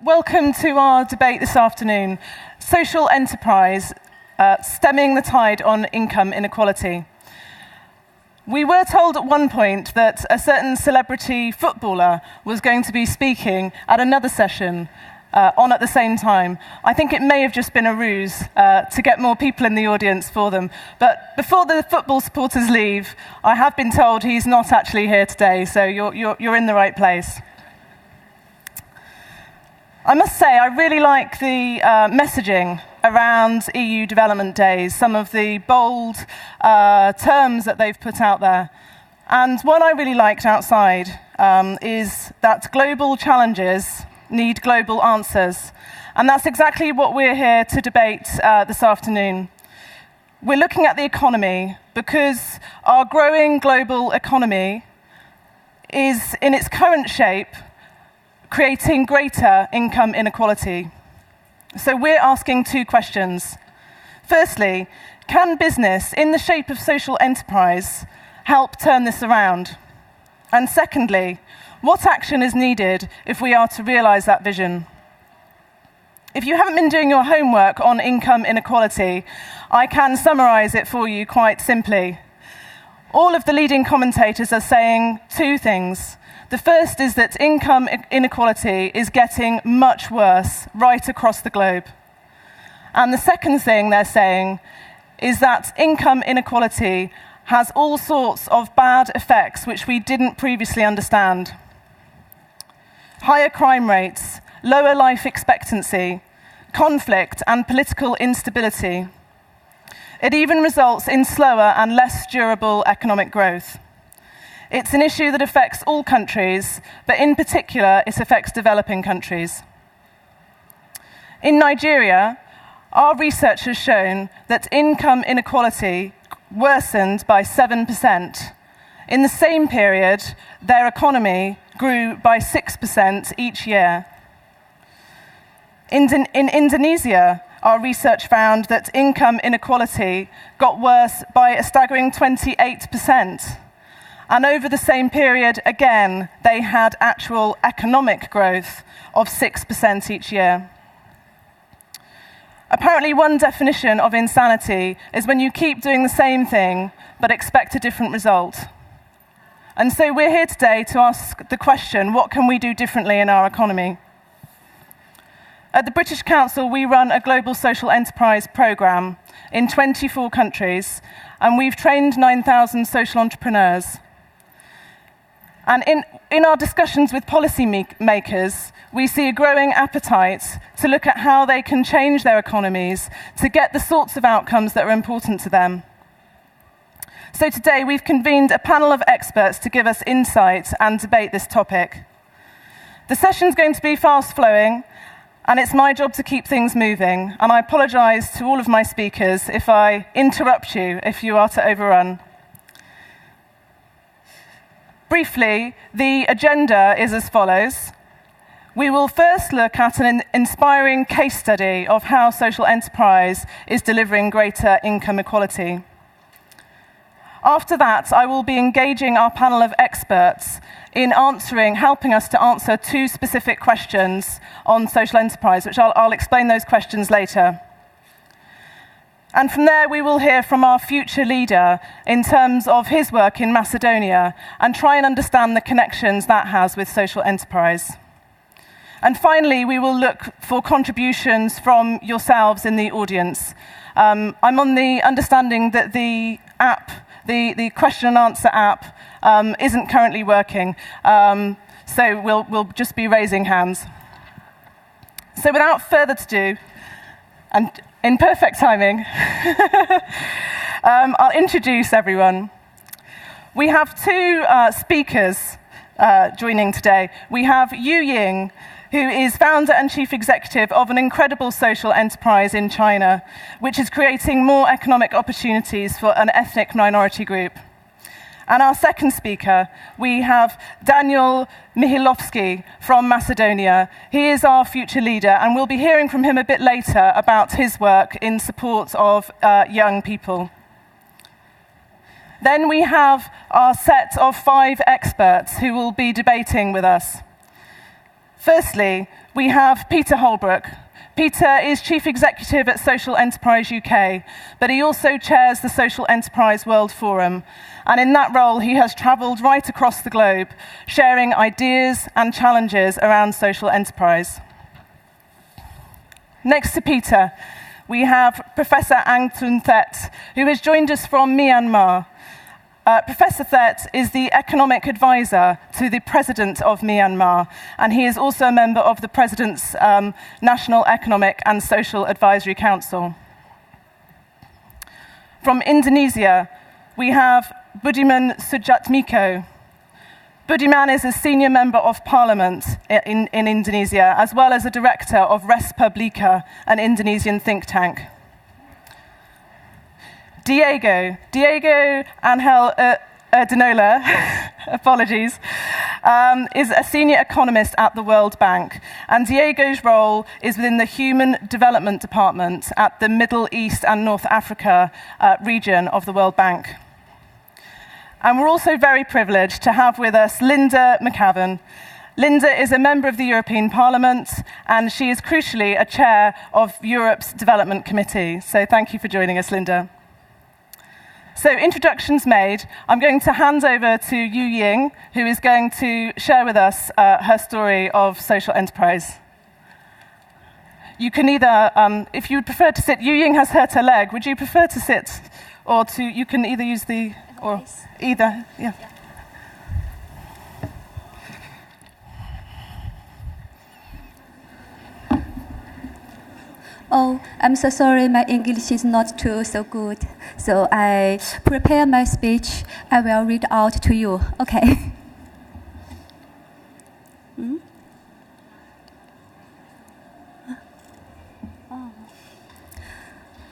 Welcome to our debate this afternoon, Social Enterprise, Stemming the Tide on Income Inequality. We were told at one point that a certain celebrity footballer was going to be speaking at another session on at the same time. I think it may have just been a ruse to get more people in the audience for them. But before the football supporters leave, I have been told he's not actually here today, so you're in the right place. I must say, I really like the messaging around EU development days, some of the bold terms that they've put out there. And one I really liked outside is that global challenges need global answers. And that's exactly what we're here to debate this afternoon. We're looking at the economy because our growing global economy is, in its current shape, creating greater income inequality. So we're asking two questions. Firstly, can business, in the shape of social enterprise, help turn this around? And secondly, what action is needed if we are to realise that vision? If you haven't been doing your homework on income inequality, I can summarise it for you quite simply. All of the leading commentators are saying two things. The first is that income inequality is getting much worse right across the globe. And the second thing they're saying is that income inequality has all sorts of bad effects which we didn't previously understand. Higher crime rates, lower life expectancy, conflict and political instability. It even results in slower and less durable economic growth. It's an issue that affects all countries, but in particular, it affects developing countries. In Nigeria, our research has shown that income inequality worsened by 7%. In the same period, their economy grew by 6% each year. In Indonesia, our research found that income inequality got worse by a staggering 28%. And over the same period, again, they had actual economic growth of 6% each year. Apparently, one definition of insanity is when you keep doing the same thing, but expect a different result. And so we're here today to ask the question, what can we do differently in our economy? At the British Council, we run a global social enterprise programme in 24 countries, and we've trained 9,000 social entrepreneurs. And in our discussions with policy makers, we see a growing appetite to look at how they can change their economies to get the sorts of outcomes that are important to them. So today we've convened a panel of experts to give us insight and debate this topic. The session's going to be fast-flowing, and it's my job to keep things moving. And I apologise to all of my speakers if I interrupt you if you are to overrun. Briefly, the agenda is as follows. We will first look at an inspiring case study of how social enterprise is delivering greater income equality. After that, I will be engaging our panel of experts in helping us to answer two specific questions on social enterprise, which I'll explain those questions later. And from there, we will hear from our future leader in terms of his work in Macedonia and try and understand the connections that has with social enterprise. And finally, we will look for contributions from yourselves in the audience. I'm on the understanding that the app, the question and answer app, isn't currently working. So we'll just be raising hands. So without further ado, and in perfect timing, I'll introduce everyone. We have two speakers joining today. We have Yu Ying, who is founder and chief executive of an incredible social enterprise in China, which is creating more economic opportunities for an ethnic minority group. And our second speaker, we have Daniel Mihailovsky from Macedonia. He is our future leader, and we'll be hearing from him a bit later about his work in support of young people. Then we have our set of 5 experts who will be debating with us. Firstly, we have Peter Holbrook. Peter is Chief Executive at Social Enterprise UK, but he also chairs the Social Enterprise World Forum. And in that role, he has travelled right across the globe, sharing ideas and challenges around social enterprise. Next to Peter, we have Professor Ang Thun Thet, who has joined us from Myanmar. Professor Thet is the economic advisor to the President of Myanmar, and he is also a member of the President's National Economic and Social Advisory Council. From Indonesia, we have Budiman Sujatmiko. Budiman is a senior member of parliament in Indonesia, as well as a director of Res Publica, an Indonesian think tank. Diego Angel Urdinola, apologies, is a senior economist at the World Bank. And Diego's role is within the Human Development Department at the Middle East and North Africa region of the World Bank. And we're also very privileged to have with us Linda McAvan. Linda is a member of the European Parliament, and she is crucially a chair of Europe's Development Committee. So thank you for joining us, Linda. So introductions made, I'm going to hand over to Yu Ying, who is going to share with us her story of social enterprise. You can either, if you would prefer to sit, Yu Ying has hurt her leg. Would you prefer to sit, or to? You can either use the, or either, yeah. Oh, I'm so sorry, my English is not so good. So I prepare my speech. I will read out to you. Okay.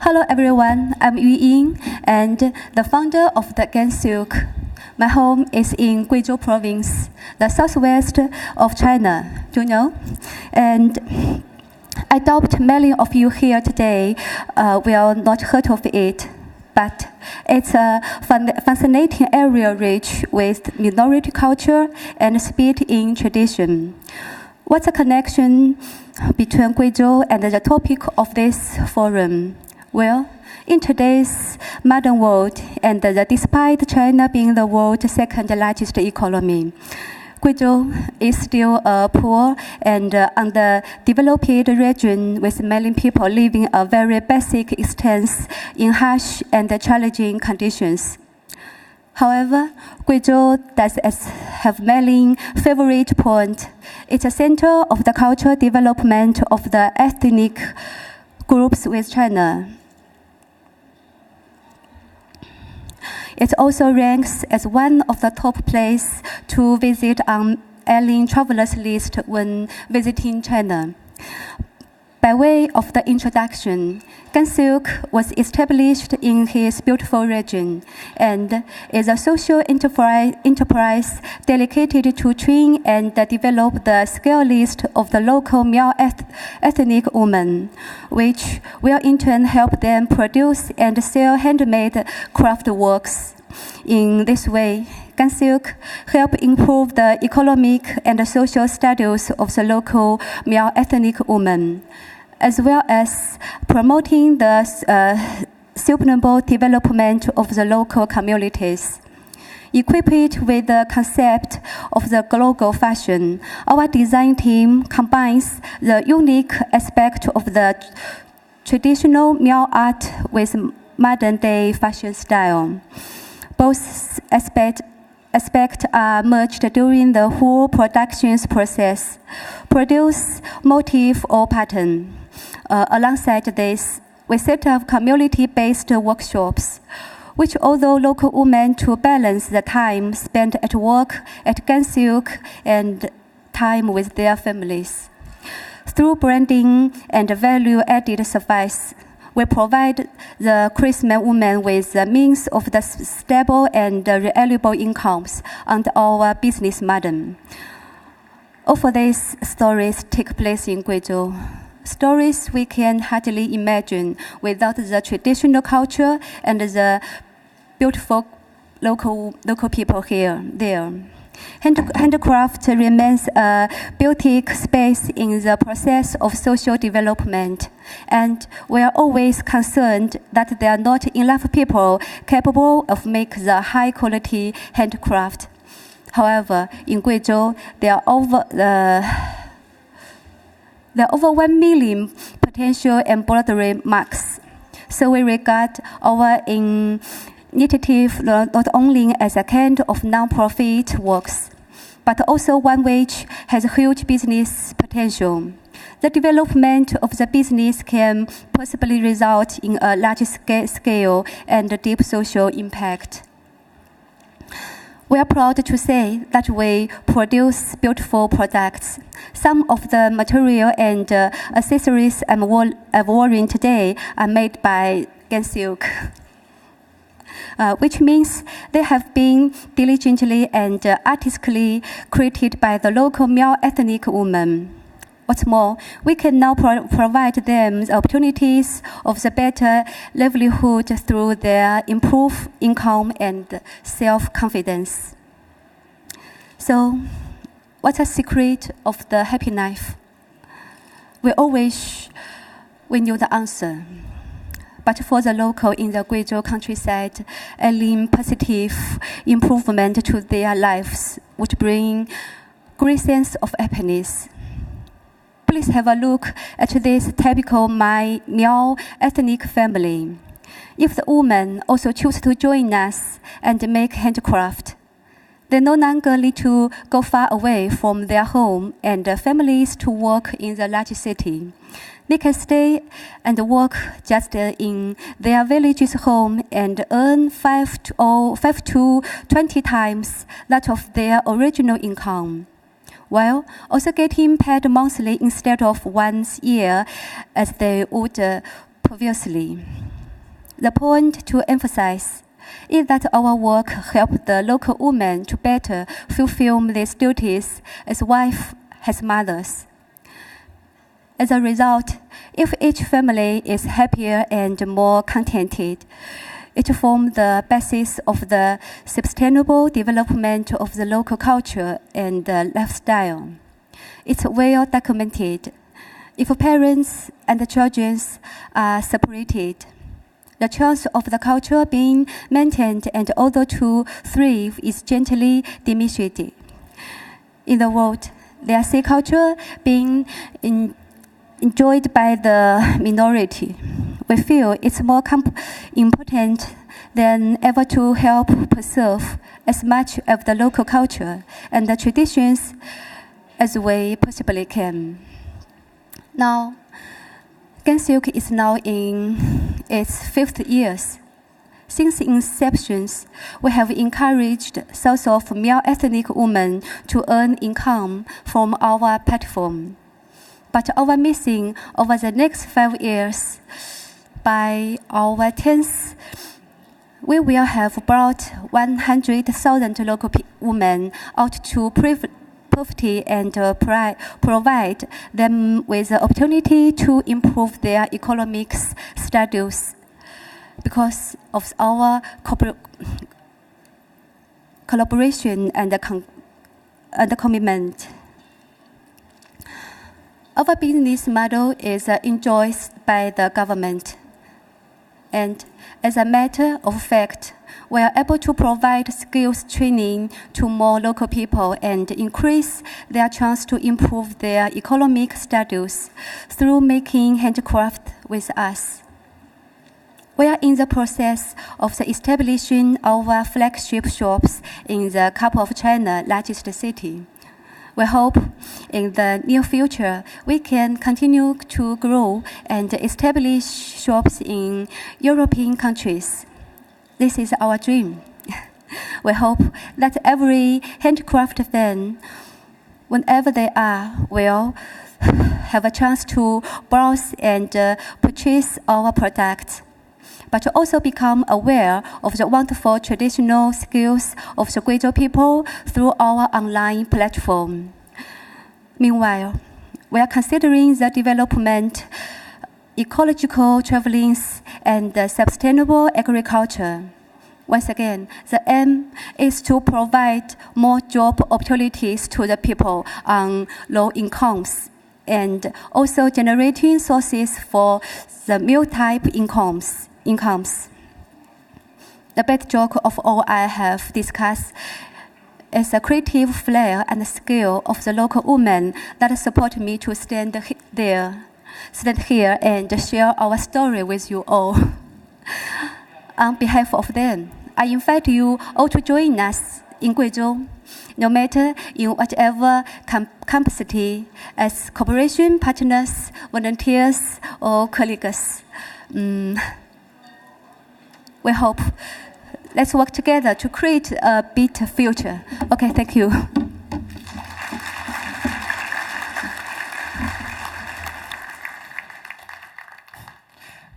Hello, everyone. I'm Yu Ying, and the founder of the Gansilk. My home is in Guizhou province, the southwest of China. Do you know? And I doubt many of you here today will not heard of it, but it's a fascinating area rich with minority culture and speed in tradition. What's the connection between Guizhou and the topic of this forum? Well, in today's modern world, and despite China being the world's second largest economy, Guizhou is still a poor and underdeveloped region with many people living a very basic existence in harsh and challenging conditions. However, Guizhou does have many favorite points. It's a center of the cultural development of the ethnic groups with China. It also ranks as one of the top places to visit on alien travelers list when visiting China. By way of the introduction, Gansilk was established in his beautiful region and is a social enterprise dedicated to train and develop the skill list of the local male ethnic women, which will in turn help them produce and sell handmade craft works. In this way, Gansilk help improve the economic and social status of the local male ethnic women, as well as promoting the sustainable development of the local communities. Equipped with the concept of the global fashion, our design team combines the unique aspect of the traditional male art with modern-day fashion style. Both aspects are merged during the whole production process. Produce motif or pattern. Alongside this, we set up community-based workshops, which allow local women to balance the time spent at work at Gansilk and time with their families. Through branding and value-added service, we provide the craftsmen women with the means of the stable and reliable incomes under our business model. All of these stories take place in Guizhou. Stories we can hardly imagine without the traditional culture and the beautiful local people there. Handicraft remains a boutique space in the process of social development, and we are always concerned that there are not enough people capable of making the high-quality handicraft. However, in Guizhou, there are over 1 million potential embroidery marks. So we regard our initiative not only as a kind of non-profit works, but also one which has huge business potential. The development of the business can possibly result in a large scale and deep social impact. We are proud to say that we produce beautiful products. Some of the material and accessories I'm wearing today are made by Gansilk, which means they have been diligently and artistically created by the local male ethnic women. What's more, we can now provide them the opportunities of the better livelihood through their improved income and self-confidence. So, what's the secret of the happy life? We knew the answer. But for the local in the Guizhou countryside, adding positive improvement to their lives would bring great sense of happiness. Please have a look at this typical male ethnic family. If the women also choose to join us and make handicraft, they no longer need to go far away from their home and families to work in the large city. They can stay and work just in their village's home and earn 5 to 20 times that of their original income, while also getting paid monthly instead of once a year as they would previously. The point to emphasize is that our work helps the local women to better fulfill these duties as wives as mothers. As a result, if each family is happier and more contented, it forms the basis of the sustainable development of the local culture and lifestyle. It's well documented. If parents and the children are separated, the chance of the culture being maintained and although to thrive is gently diminished. In the world, there is culture being enjoyed by the minority. We feel it's more important than ever to help preserve as much of the local culture and the traditions as we possibly can. Now, Gansilk is now in its 5th year. Since inception, we have encouraged thousands of male ethnic women to earn income from our platform. But our mission over the next 5 years, by our 10th, we will have brought 100,000 local women out to poverty and provide them with the opportunity to improve their economic status because of our collaboration and commitment. Our business model is enjoyed by the government. And as a matter of fact, we are able to provide skills training to more local people and increase their chance to improve their economic status through making handicraft with us. We are in the process of establishing our flagship shops in the capital of China's largest city. We hope in the near future we can continue to grow and establish shops in European countries. This is our dream. We hope that every handicraft fan, whenever they are, will have a chance to browse and purchase our products, but also become aware of the wonderful traditional skills of the Guizhou people through our online platform. Meanwhile, we are considering the development, ecological traveling, and sustainable agriculture. Once again, the aim is to provide more job opportunities to the people on low incomes and also generating sources for the meal-type incomes. The best joke of all I have discussed is the creative flair and skill of the local women that support me to stand here and share our story with you all. On behalf of them, I invite you all to join us in Guizhou, no matter in whatever capacity, as cooperation partners, volunteers, or colleagues. We hope. Let's work together to create a better future. Okay, thank you.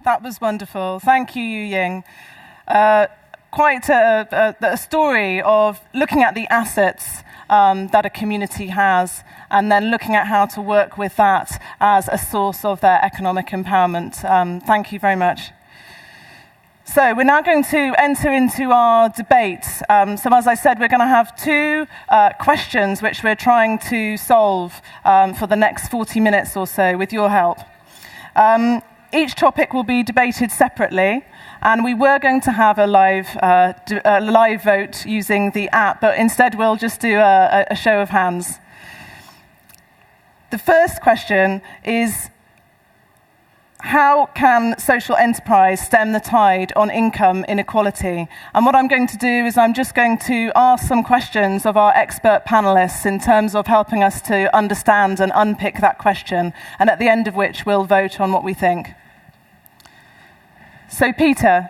That was wonderful. Thank you, Yu Ying. Quite a story of looking at the assets that a community has and then looking at how to work with that as a source of their economic empowerment. Thank you very much. So we're now going to enter into our debate. So as I said, we're going to have two questions which we're trying to solve for the next 40 minutes or so with your help. Each topic will be debated separately, and we were going to have a live vote using the app, but instead we'll just do a show of hands. The first question is, how can social enterprise stem the tide on income inequality? And what I'm going to do is I'm just going to ask some questions of our expert panelists in terms of helping us to understand and unpick that question, and at the end of which we'll vote on what we think. So Peter,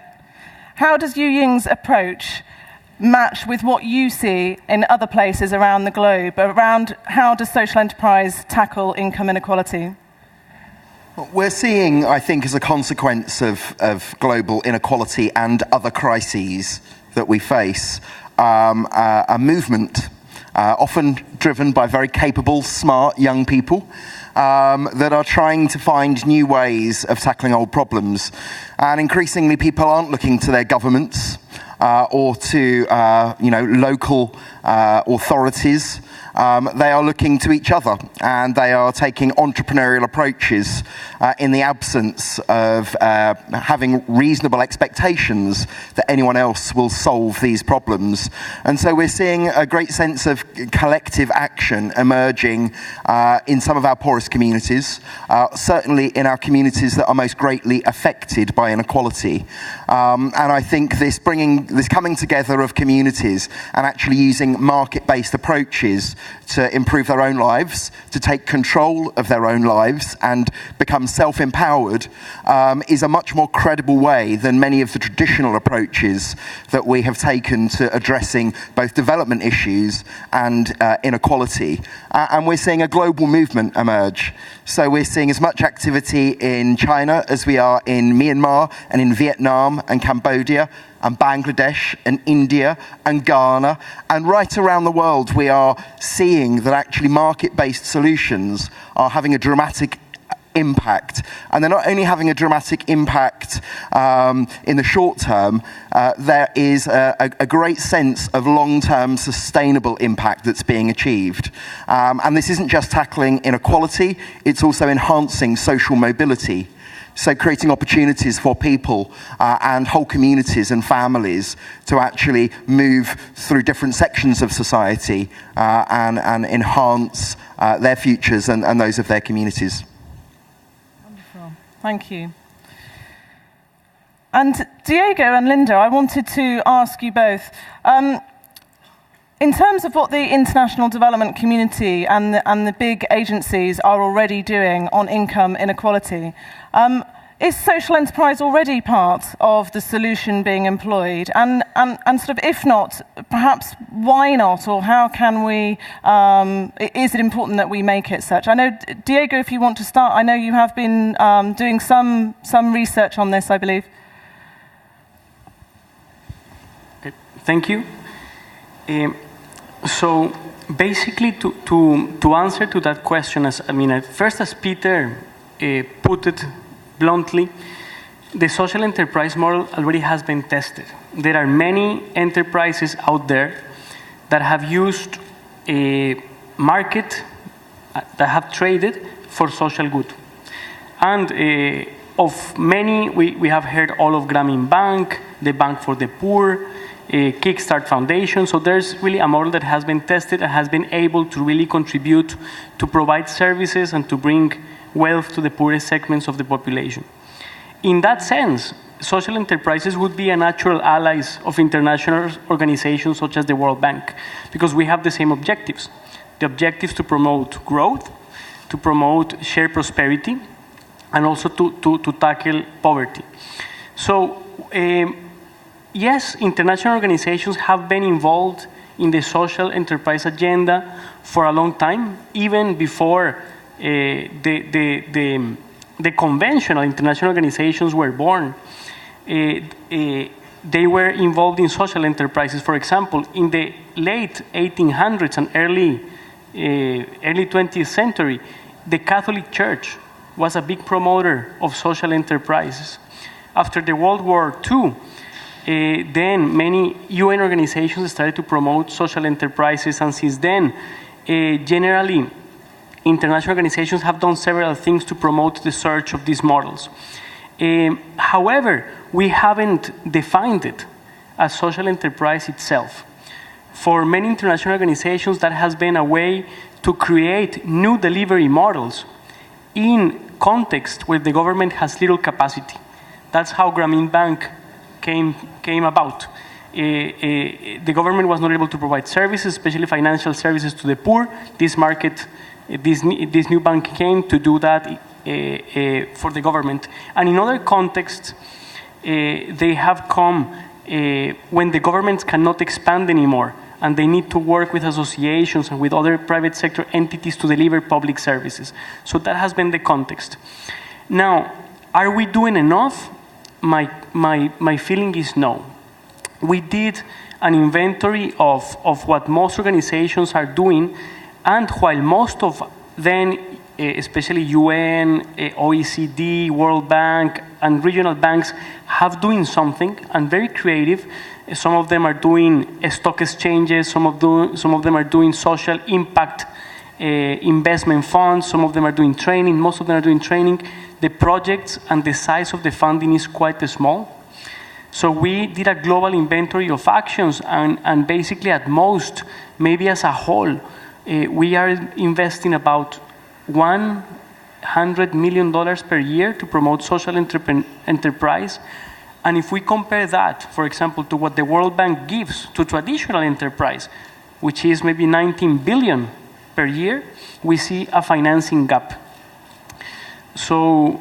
how does Yu Ying's approach match with what you see in other places around the globe, around how does social enterprise tackle income inequality? We're seeing, I think, as a consequence of global inequality and other crises that we face, a movement, often driven by very capable, smart young people, that are trying to find new ways of tackling old problems. And increasingly, people aren't looking to their governments or to local authorities. They are looking to each other, and they are taking entrepreneurial approaches in the absence of having reasonable expectations that anyone else will solve these problems. And so we're seeing a great sense of collective action emerging in some of our poorest communities, certainly in our communities that are most greatly affected by inequality. And I think this coming together of communities and actually using market-based approaches to improve their own lives, to take control of their own lives and become self-empowered is a much more credible way than many of the traditional approaches that we have taken to addressing both development issues and inequality. And we're seeing a global movement emerge. So we're seeing as much activity in China as we are in Myanmar and in Vietnam and Cambodia and Bangladesh and India and Ghana. And right around the world, we are seeing that actually market-based solutions are having a dramatic impact. And they're not only having a dramatic impact in the short term, there is a great sense of long-term sustainable impact that's being achieved. And this isn't just tackling inequality, it's also enhancing social mobility. So creating opportunities for people and whole communities and families to actually move through different sections of society and enhance their futures and those of their communities. Wonderful. Thank you. And Diego and Linda, I wanted to ask you both, in terms of what the international development community and the big agencies are already doing on income inequality, is social enterprise already part of the solution being employed? And sort of, if not, perhaps why not? Or how can we, is it important that we make it such? I know, Diego, if you want to start, I know you have been doing some research on this, I believe. Thank you. So basically, to answer to that question, as Peter put it bluntly, the social enterprise model already has been tested. There are many enterprises out there that have used a market, that have traded for social good. And of many, we have heard all of Grameen Bank, the Bank for the Poor, Kickstart Foundation. So there's really a model that has been tested and has been able to really contribute to provide services and to bring wealth to the poorest segments of the population. In that sense, social enterprises would be a natural allies of international organizations such as the World Bank, because we have the same objectives. The objectives to promote growth, to promote shared prosperity, and also to tackle poverty. So, yes, international organizations have been involved in the social enterprise agenda for a long time, even before the conventional international organizations were born. They were involved in social enterprises. For example, in the late 1800s and early 20th century, the Catholic Church was a big promoter of social enterprises. After the World War II, then many UN organizations started to promote social enterprises, and since then, generally, international organizations have done several things to promote the search of these models. However, we haven't defined it as social enterprise itself. For many international organizations, that has been a way to create new delivery models in context where the government has little capacity. That's how Grameen Bank came about. The government was not able to provide services, especially financial services to the poor. This market, this new bank came to do that for the government. And in other contexts, they have come when the governments cannot expand anymore, and they need to work with associations and with other private sector entities to deliver public services. So that has been the context. Now, are we doing enough? My feeling is no. We did an inventory of what most organizations are doing, and while most of them, especially UN, OECD, World Bank, and regional banks have doing something and very creative. Some of them are doing stock exchanges, some of them are doing social impact investment funds, some of them are doing training, most of them are doing training. The projects and the size of the funding is quite small. So we did a global inventory of actions, and basically at most, maybe as a whole, we are investing about $100 million per year to promote social enterprise. And if we compare that, for example, to what the World Bank gives to traditional enterprise, which is maybe 19 billion per year, we see a financing gap. So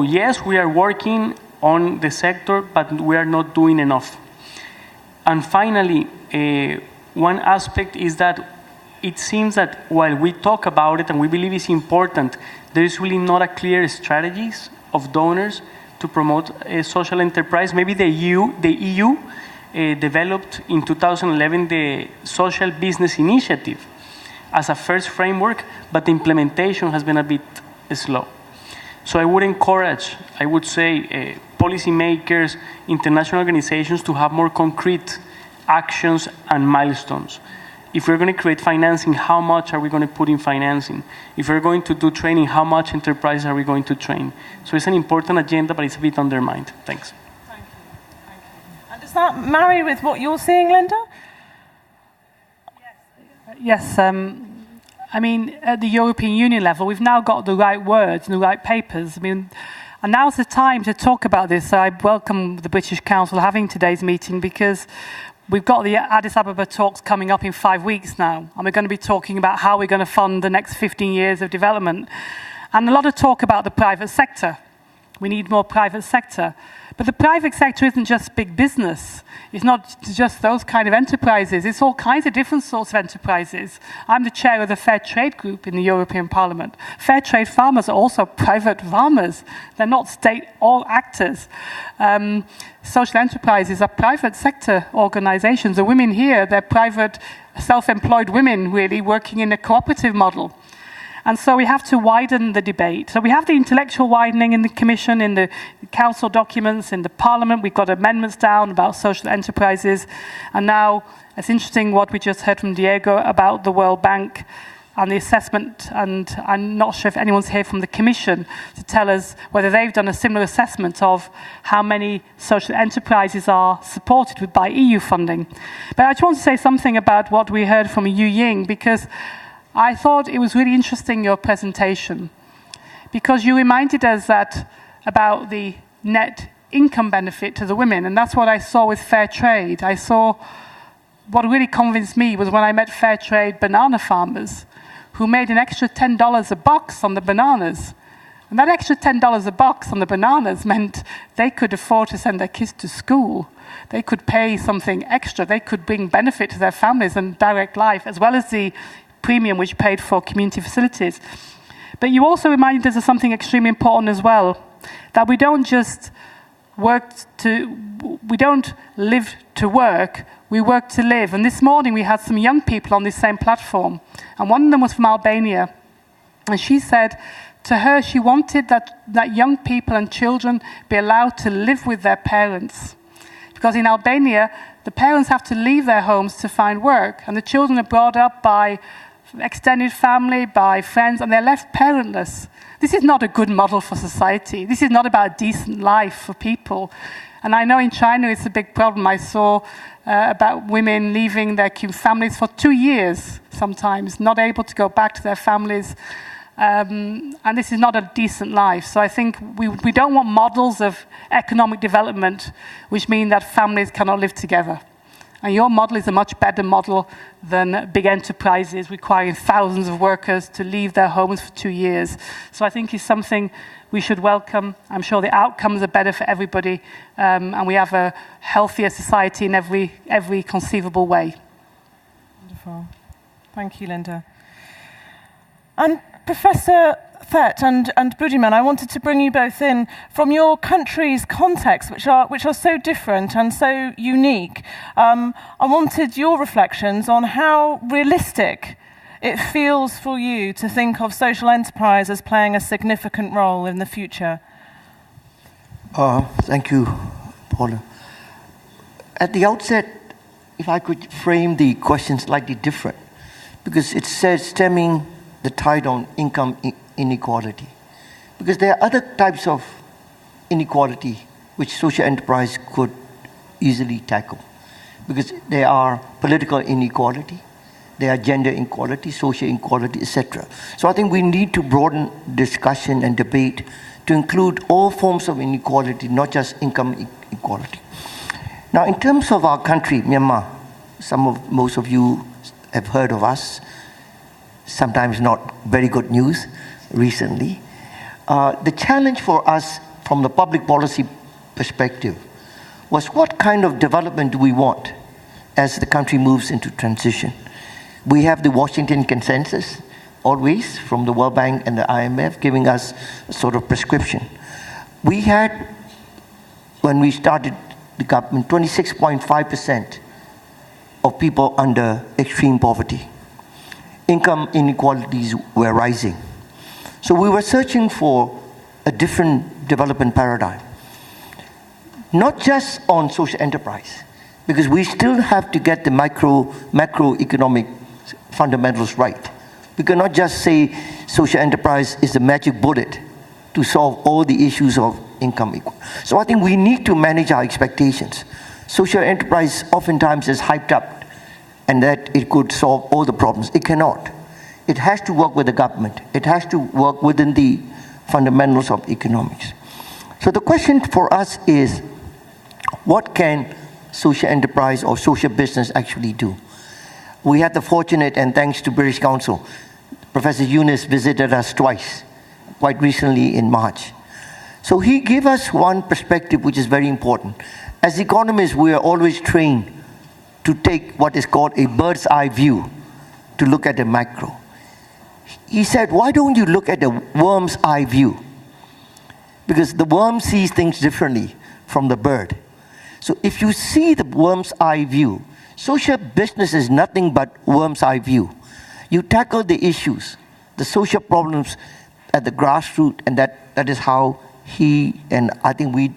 yes, we are working on the sector, but we are not doing enough. And finally, one aspect is that it seems that while we talk about it and we believe it's important, there is really not a clear strategies of donors to promote a social enterprise. Maybe the EU developed in 2011 the Social Business Initiative as a first framework, but the implementation has been a bit slow. So I would encourage, I would say, policymakers, international organizations to have more concrete actions and milestones. If we're going to create financing, how much are we going to put in financing? If we're going to do training, how much enterprise are we going to train? So it's an important agenda, but it's a bit undermined. Thanks. Thank you. Thank you. And does that marry with what you're seeing, Linda? Yes. I mean, at the European Union level, we've now got the right words and the right papers. I mean, and now's the time to talk about this. So I welcome the British Council having today's meeting, because we've got the Addis Ababa talks coming up in 5 weeks now, and we're going to be talking about how we're going to fund the next 15 years of development. And a lot of talk about the private sector. We need more private sector. But the private sector isn't just big business. It's not just those kind of enterprises. It's all kinds of different sorts of enterprises. I'm the chair of the Fair Trade Group in the European Parliament. Fair trade farmers are also private farmers. They're not state all actors. Social enterprises are private sector organizations. The women here, they're private self-employed women, really, working in a cooperative model. And so we have to widen the debate. So we have the intellectual widening in the Commission, in the Council documents, in the Parliament. We've got amendments down about social enterprises. And now it's interesting what we just heard from Diego about the World Bank and the assessment. And I'm not sure if anyone's here from the Commission to tell us whether they've done a similar assessment of how many social enterprises are supported by EU funding. But I just want to say something about what we heard from Yu Ying, because I thought it was really interesting, your presentation, because you reminded us about the net income benefit to the women, and that's what I saw with fair trade. I saw what really convinced me was when I met fair trade banana farmers who made an extra $10 a box on the bananas. And that extra $10 a box on the bananas meant they could afford to send their kids to school. They could pay something extra. They could bring benefit to their families and direct life, as well as the premium which paid for community facilities. But you also reminded us of something extremely important as well, that we don't just we don't live to work, we work to live. And this morning we had some young people on this same platform, and one of them was from Albania. And she said to her she wanted that young people and children be allowed to live with their parents. Because in Albania, the parents have to leave their homes to find work, and the children are brought up by extended family, by friends, and they're left parentless. This is not a good model for society. This is not about a decent life for people. And I know in China it's a big problem. I saw about women leaving their families for 2 years, sometimes, not able to go back to their families. And this is not a decent life. So I think we don't want models of economic development which mean that families cannot live together. And your model is a much better model than big enterprises requiring thousands of workers to leave their homes for 2 years. So I think it's something we should welcome. I'm sure the outcomes are better for everybody, and we have a healthier society in every conceivable way. Wonderful. Thank you, Linda. And Professor Fett and Budiman, I wanted to bring you both in from your country's context, which are so different and so unique. I wanted your reflections on how realistic it feels for you to think of social enterprise as playing a significant role in the future. Thank you, Paula. At the outset, if I could frame the question slightly different, because it says stemming the tide on income inequality. Because there are other types of inequality which social enterprise could easily tackle. Because there are political inequality, there are gender inequality, social inequality, etc. So I think we need to broaden discussion and debate to include all forms of inequality, not just income inequality. Now, in terms of our country, Myanmar, most of you have heard of us, sometimes not very good news recently. The challenge for us from the public policy perspective was what kind of development do we want as the country moves into transition? We have the Washington Consensus, always, from the World Bank and the IMF, giving us a sort of prescription. We had, when we started the government, 26.5% of people under extreme poverty. Income inequalities were rising. So we were searching for a different development paradigm. Not just on social enterprise, because we still have to get the macroeconomic fundamentals right. We cannot just say social enterprise is the magic bullet to solve all the issues of income equality. So I think we need to manage our expectations. Social enterprise oftentimes is hyped up and that it could solve all the problems. It cannot. It has to work with the government. It has to work within the fundamentals of economics. So the question for us is, what can social enterprise or social business actually do? We had the fortunate, and thanks to British Council, Professor Yunus visited us twice, quite recently in March. So he gave us one perspective which is very important. As economists, we are always trained to take what is called a bird's eye view, to look at the macro. He said, why don't you look at the worm's eye view? Because the worm sees things differently from the bird. So if you see the worm's eye view, social business is nothing but worm's eye view. You tackle the issues the social problems at the grassroots, and that is how he and I think we.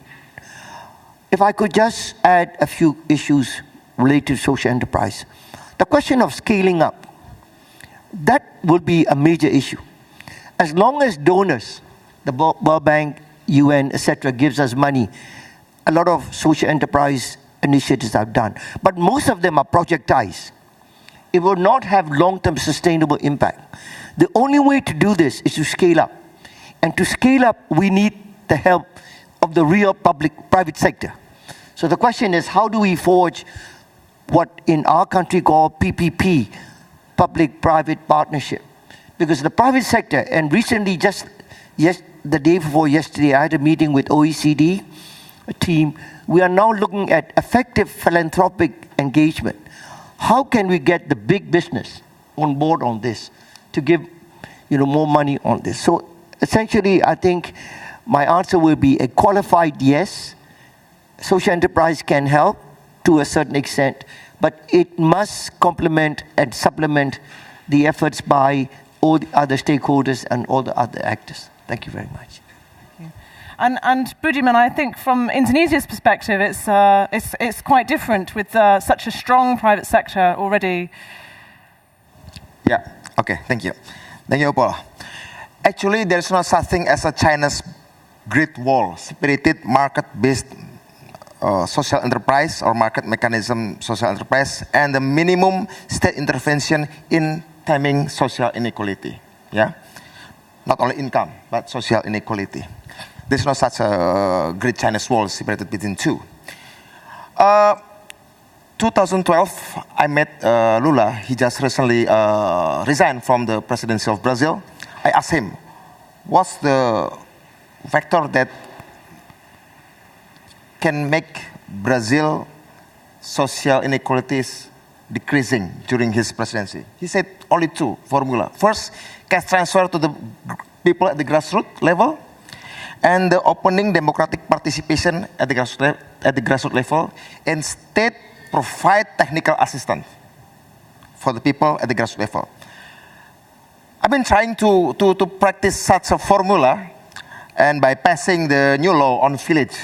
If I could just add a few issues related to social enterprise. The question of scaling up, that would be a major issue. As long as donors, the World Bank, UN, etc., gives us money, a lot of social enterprise initiatives are done. But most of them are projectized. It will not have long-term sustainable impact. The only way to do this is to scale up. And to scale up, we need the help of the real private sector. So the question is, how do we forge what in our country called PPP, public-private partnership? Because the private sector, and recently the day before yesterday, I had a meeting with OECD, a team. We are now looking at effective philanthropic engagement. How can we get the big business on board on this to give more money on this? So essentially, I think my answer will be a qualified yes. Social enterprise can help to a certain extent, but it must complement and supplement the efforts by all the other stakeholders and all the other actors. Thank you very much. And Budiman, I think from Indonesia's perspective, it's quite different with such a strong private sector already. Yeah. Okay. Thank you. Thank you, Paul. Actually, there's no such thing as a China's Great Wall, spirited market-based social enterprise or market mechanism social enterprise, and the minimum state intervention in taming social inequality. Yeah, not only income but social inequality. There's no such a great Chinese wall separated between two. 2012, I met Lula. He just recently resigned from the presidency of Brazil. I asked him, what's the factor that can make Brazil social inequalities decreasing during his presidency? He said only two formula. First, cash transfer to the people at the grassroots level, and the opening democratic participation at the grassroots level, and state provide technical assistance for the people at the grassroots level. I've been trying to practice such a formula, and by passing the new law on village,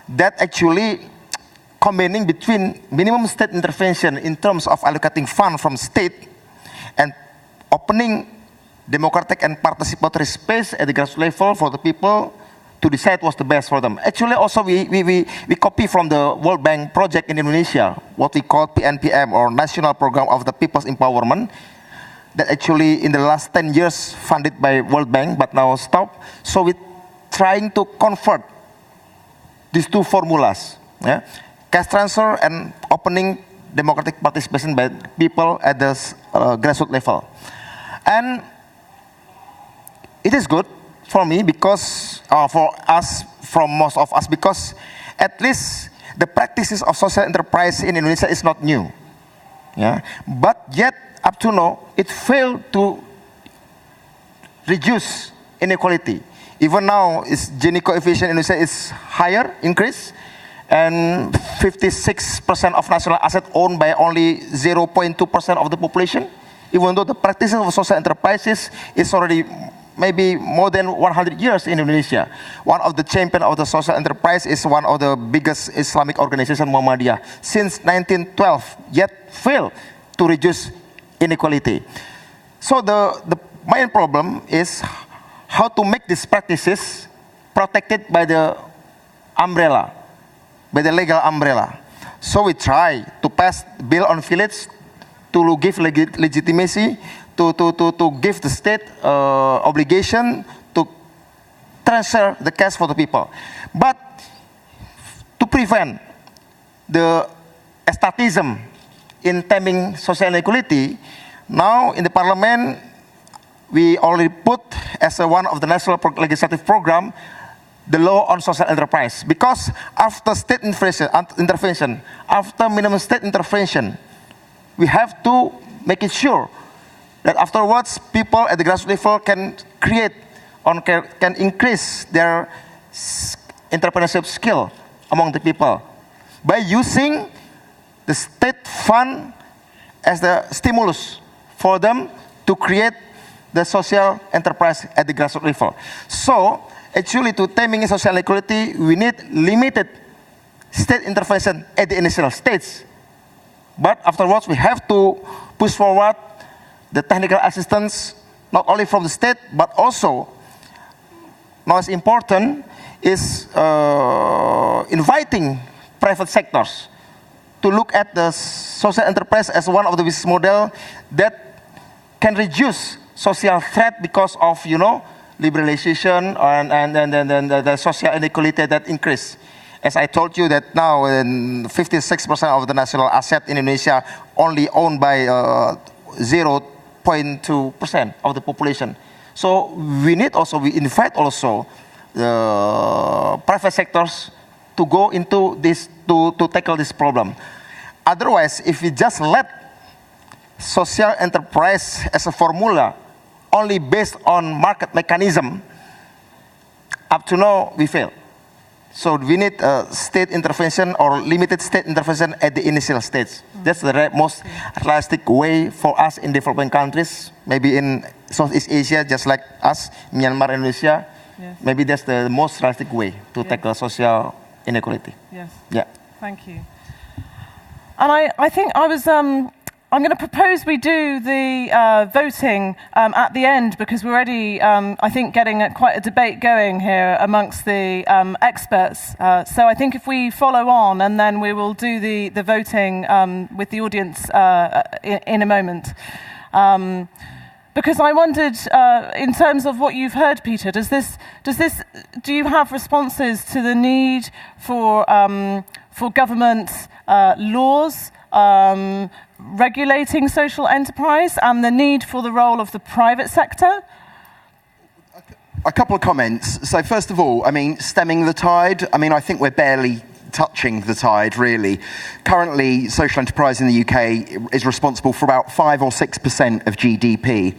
that actually combining between minimum state intervention in terms of allocating funds from state and opening democratic and participatory space at the grassroots level for the people to decide what's the best for them. Actually, also we copy from the World Bank project in Indonesia, what we call PNPM, or National Program of the People's Empowerment, that actually in the last 10 years funded by World Bank, but now stopped. So we're trying to convert these two formulas, yeah? Cash transfer and opening democratic participation by people at the grassroots level. And it is good for me because, for us, from most of us, because at least the practices of social enterprise in Indonesia is not new. Yeah? But yet, up to now, it failed to reduce inequality. Even now, its Gini coefficient in Indonesia is higher, increase, and 56% of national asset owned by only 0.2% of the population. Even though the practices of social enterprises is already maybe more than 100 years in Indonesia. One of the champions of the social enterprise is one of the biggest Islamic organization, Muhammadiyah, since 1912, yet failed to reduce inequality. So the main problem is how to make these practices protected by the umbrella, by the legal umbrella. So we try to pass bill on village to give legitimacy, to give the state obligation to transfer the cash for the people. But to prevent the estatism in taming social inequality, now in the parliament, we already put as one of the national legislative program the law on social enterprise. Because after state intervention, after minimum state intervention, we have to make it sure that afterwards people at the grassroots level can create or can increase their entrepreneurship skill among the people by using the state fund as the stimulus for them to create the social enterprise at the grassroots level. So, actually, to taming social inequality, we need limited state intervention at the initial stage. But afterwards, we have to push forward the technical assistance, not only from the state, but also, most important, is inviting private sectors to look at the social enterprise as one of the business model that can reduce social threat because of, liberalization and the social inequality that increase. As I told you that now 56% of the national asset in Indonesia only owned by 0.2% of the population. So we invite also the private sectors to go into this, to tackle this problem. Otherwise, if we just let social enterprise as a formula only based on market mechanism, up to now we fail. So we need state intervention or limited state intervention at the initial stage. That's the most realistic way for us in developing countries, maybe in Southeast Asia, just like us, Myanmar, Indonesia. Yes. Maybe that's the most realistic way to tackle social inequality. Yes. Yeah. Thank you. And I think I'm going to propose we do the voting at the end, because we're already, I think, getting quite a debate going here amongst the experts. So I think if we follow on, and then we will do the voting with the audience in a moment. Because I wondered, in terms of what you've heard, Peter, do you have responses to the need for government laws regulating social enterprise and the need for the role of the private sector? A couple of comments. So first of all, stemming the tide, I think we're barely touching the tide, really. Currently, social enterprise in the UK is responsible for about 5 or 6% of GDP.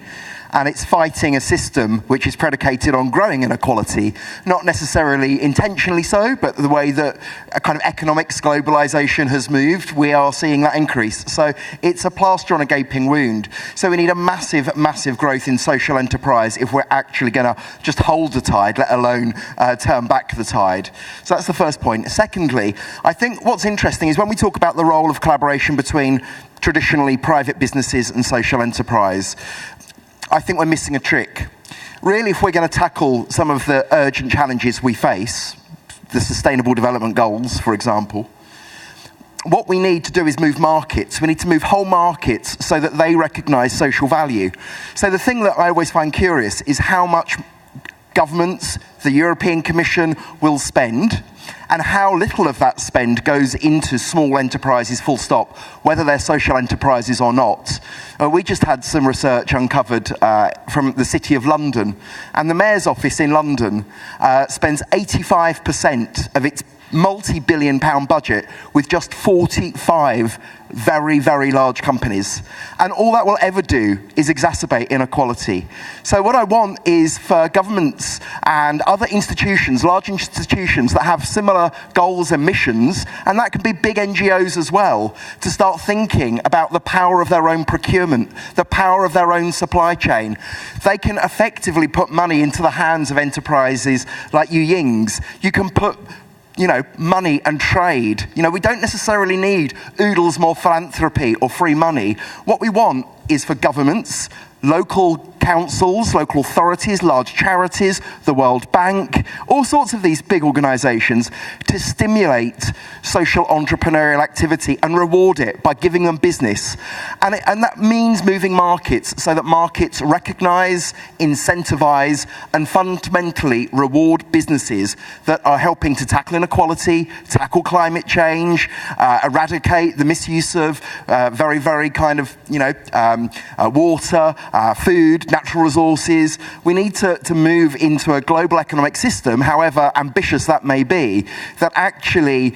And it's fighting a system which is predicated on growing inequality, not necessarily intentionally so, but the way that a kind of economics globalization has moved, we are seeing that increase. So it's a plaster on a gaping wound. So we need a massive, massive growth in social enterprise if we're actually going to just hold the tide, let alone turn back the tide. So that's the first point. Secondly, I think what's interesting is when we talk about the role of collaboration between traditionally private businesses and social enterprise, I think we're missing a trick. Really, if we're going to tackle some of the urgent challenges we face, the Sustainable Development Goals, for example, what we need to do is move markets. We need to move whole markets so that they recognise social value. So the thing that I always find curious is how much governments, the European Commission, will spend, and how little of that spend goes into small enterprises, full stop, whether they're social enterprises or not. We just had some research uncovered from the City of London, and the Mayor's Office in London spends 85% of its multi-billion pound budget with just 45 very, very large companies. And all that will ever do is exacerbate inequality. So what I want is for governments and other institutions, large institutions that have similar goals and missions, and that can be big NGOs as well, to start thinking about the power of their own procurement, the power of their own supply chain. They can effectively put money into the hands of enterprises like Yu Ying's. You can put money and trade. We don't necessarily need oodles more philanthropy or free money. What we want is for governments, local councils, local authorities, large charities, the World Bank, all sorts of these big organisations to stimulate social entrepreneurial activity and reward it by giving them business. And that means moving markets so that markets recognise, incentivise and fundamentally reward businesses that are helping to tackle inequality, tackle climate change, eradicate the misuse of very, very kind of, water, food, natural resources. We need to move into a global economic system, however ambitious that may be, that actually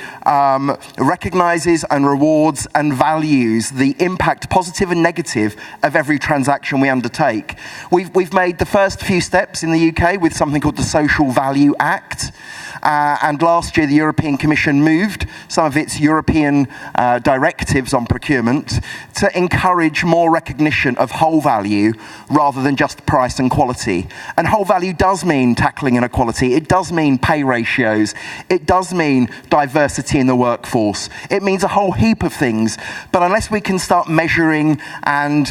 recognises and rewards and values the impact, positive and negative, of every transaction we undertake. We've made the first few steps in the UK with something called the Social Value Act. And last year, the European Commission moved some of its European directives on procurement to encourage more recognition of whole value rather than just price and quality. And whole value does mean tackling inequality. It does mean pay ratios. It does mean diversity in the workforce. It means a whole heap of things. But unless we can start measuring and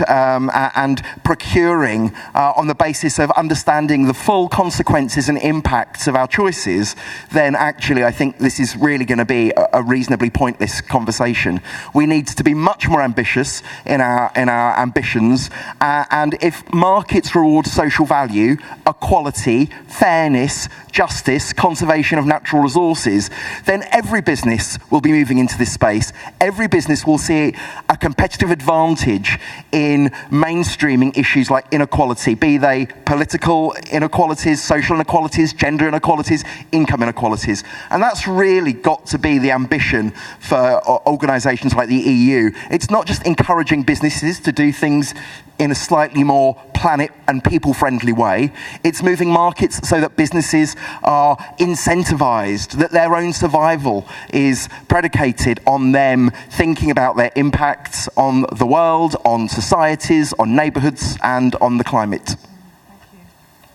procuring on the basis of understanding the full consequences and impacts of our choices, then actually I think this is really going to be a reasonably pointless conversation. We need to be much more ambitious in our ambitions, and if markets reward social value, equality, fairness, justice, conservation of natural resources, then every business will be moving into this space. Every business will see a competitive advantage in mainstreaming issues like inequality, be they political inequalities, social inequalities, gender inequalities, income inequalities. And that's really got to be the ambition for organisations like the EU. It's not just encouraging businesses to do things in a slightly more planet and people-friendly way. It's moving markets so that businesses are incentivised, that their own survival is predicated on them thinking about their impacts on the world, on societies, on neighbourhoods, and on the climate.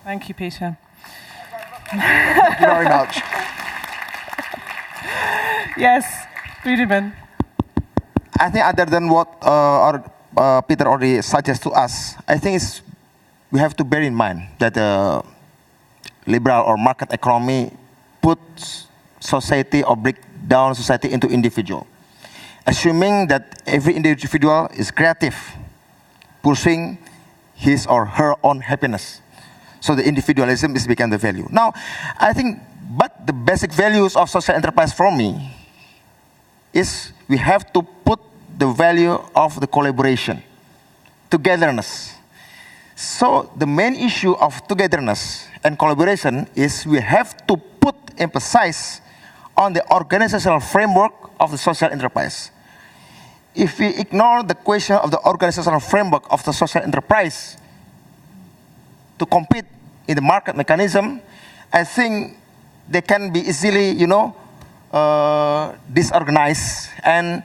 Thank you, Peter. Thank you very much. Yes, Budiman. I think other than what Peter already suggested to us, I think we have to bear in mind that liberal or market economy puts society or break down society into individual, assuming that every individual is creative, pursuing his or her own happiness. So the individualism is become the value. Now, I think, but the basic values of social enterprise for me is we have to put the value of the collaboration, togetherness. So the main issue of togetherness and collaboration is we have to put emphasis on the organizational framework of the social enterprise. If we ignore the question of the organizational framework of the social enterprise to compete in the market mechanism, I think they can be easily, disorganized, and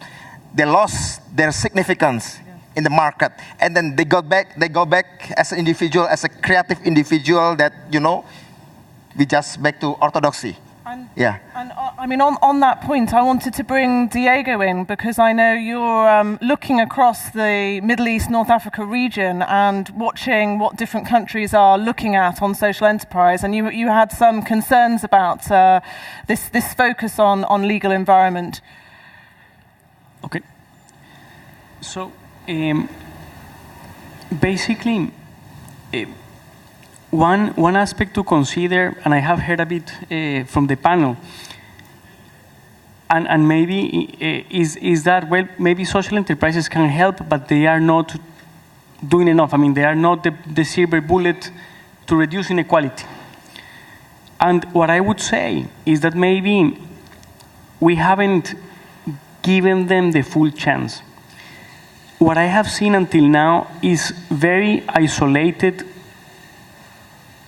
they lost their significance in the market, and then they go back as an individual, as a creative individual that we just back to orthodoxy. And, yeah. And I mean, on that point, I wanted to bring Diego in because I know you're looking across the Middle East, North Africa region and watching what different countries are looking at on social enterprise. And you had some concerns about this focus on legal environment. Okay. So basically, one aspect to consider, and I have heard a bit from the panel, and maybe is that, well, maybe social enterprises can help, but they are not doing enough. I mean, they are not the silver bullet to reduce inequality. And what I would say is that maybe we haven't given them the full chance. What I have seen until now is very isolated,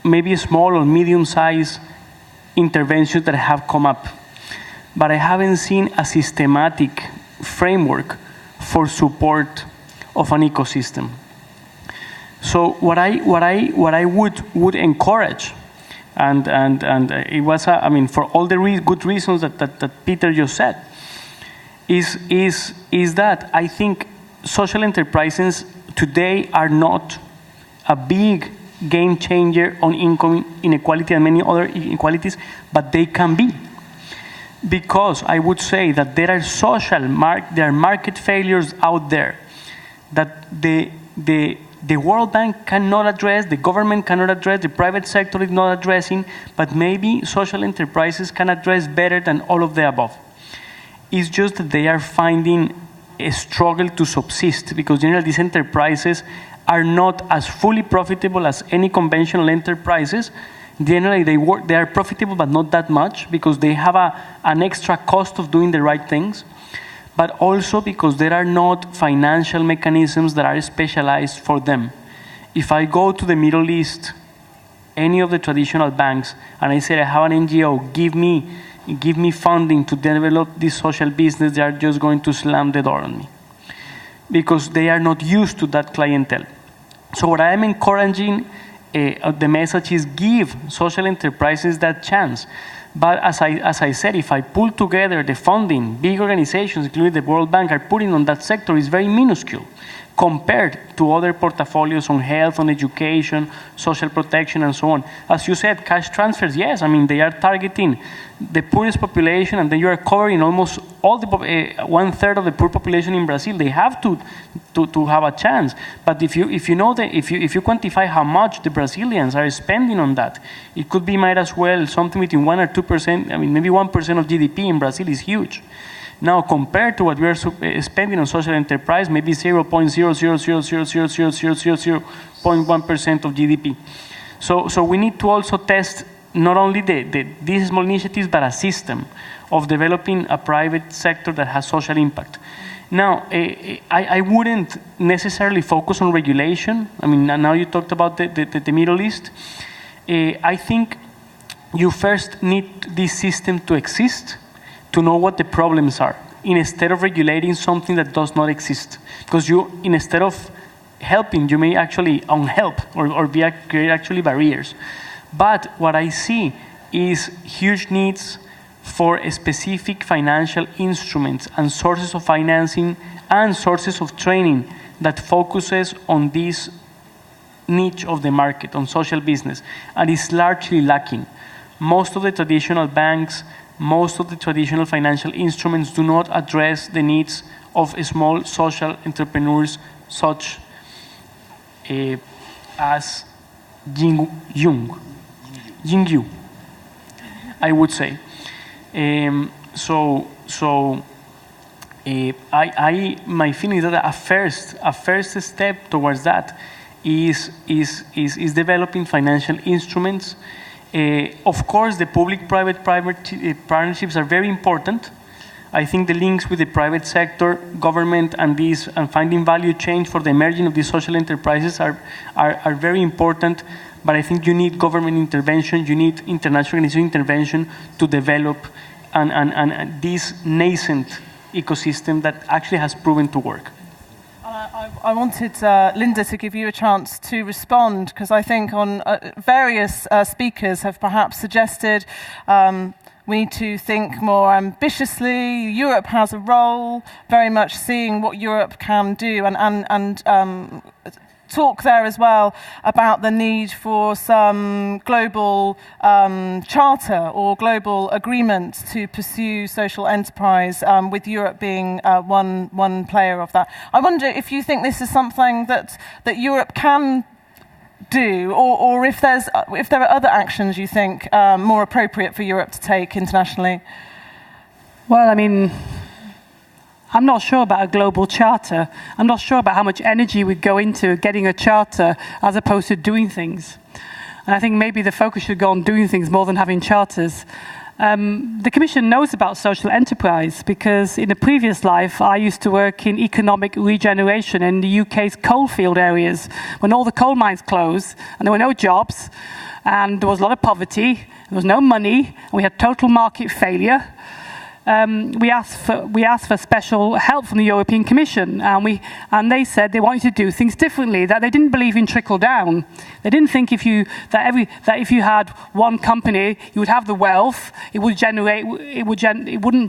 maybe small or medium-sized interventions that have come up. But I haven't seen a systematic framework for support of an ecosystem. So what I would encourage, and it was for all the good reasons that Peter just said, is that I think social enterprises today are not a big game changer on income inequality and many other inequalities, but they can be. Because I would say that there are market failures out there that the World Bank cannot address, the government cannot address, the private sector is not addressing, but maybe social enterprises can address better than all of the above. It's just that they are finding a struggle to subsist, because generally these enterprises are not as fully profitable as any conventional enterprises. Generally they are profitable, but not that much, because they have an extra cost of doing the right things, but also because there are not financial mechanisms that are specialized for them. If I go to the Middle East, any of the traditional banks and I said, I have an NGO, give me funding to develop this social business, they are just going to slam the door on me because they are not used to that clientele. So what I am encouraging, the message is give social enterprises that chance. But as I said, if I pull together the funding, big organizations, including the World Bank, are putting on that sector is very minuscule compared to other portfolios on health, on education, social protection, and so on. As you said, cash transfers, yes, I mean, they are targeting the poorest population, and then you are covering almost all the 1/3 of the poor population in Brazil. They have to have a chance. But if you quantify how much the Brazilians are spending on that, it could be might as well something between 1 or 2%. I mean, maybe 1% of GDP in Brazil is huge. Now, compared to what we are spending on social enterprise, maybe 0.000000001% of GDP. So we need to also test not only these small initiatives, but a system of developing a private sector that has social impact. Now, I wouldn't necessarily focus on regulation. I mean, now you talked about the Middle East. I think you first need this system to exist, to know what the problems are, instead of regulating something that does not exist. Because instead of helping, you may actually unhelp or create actually barriers. But what I see is huge needs for specific financial instruments and sources of financing and sources of training that focuses on this niche of the market, on social business, and is largely lacking. Most of the traditional banks, most of the traditional financial instruments do not address the needs of small social entrepreneurs such as Jingyu, I would say. My feeling is that a first step towards that is developing financial instruments. Of course, the public-private partnerships are very important. I think the links with the private sector, government, and finding value change for the emerging of these social enterprises are very important. But I think you need government intervention, you need international organization intervention to develop and this nascent ecosystem that actually has proven to work. I wanted Linda to give you a chance to respond, because I think on various speakers have perhaps suggested we need to think more ambitiously. Europe has a role, very much seeing what Europe can do, and talk there as well about the need for some global charter or global agreement to pursue social enterprise, with Europe being one player of that. I wonder if you think this is something that Europe can do, or if there are other actions you think more appropriate for Europe to take internationally. Well, I mean, I'm not sure about a global charter. I'm not sure about how much energy would go into getting a charter as opposed to doing things. And I think maybe the focus should go on doing things more than having charters. The Commission knows about social enterprise because in a previous life, I used to work in economic regeneration in the UK's coalfield areas, when all the coal mines closed and there were no jobs and there was a lot of poverty, there was no money, and we had total market failure. We asked for special help from the European Commission, and they said they wanted to do things differently. That they didn't believe in trickle down. They didn't think if you had one company, you would have the wealth. It wouldn't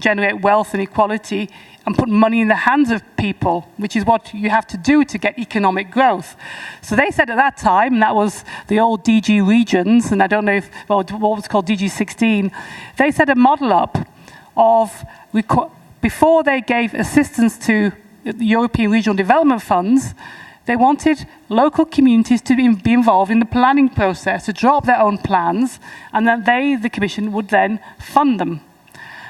generate wealth and equality and put money in the hands of people, which is what you have to do to get economic growth. So they said at that time, and that was the old DG regions, and I don't know what was called DG16. They set a model up of, before they gave assistance to the European Regional Development Funds, they wanted local communities to be involved in the planning process, to draw up their own plans, and then the Commission, would then fund them.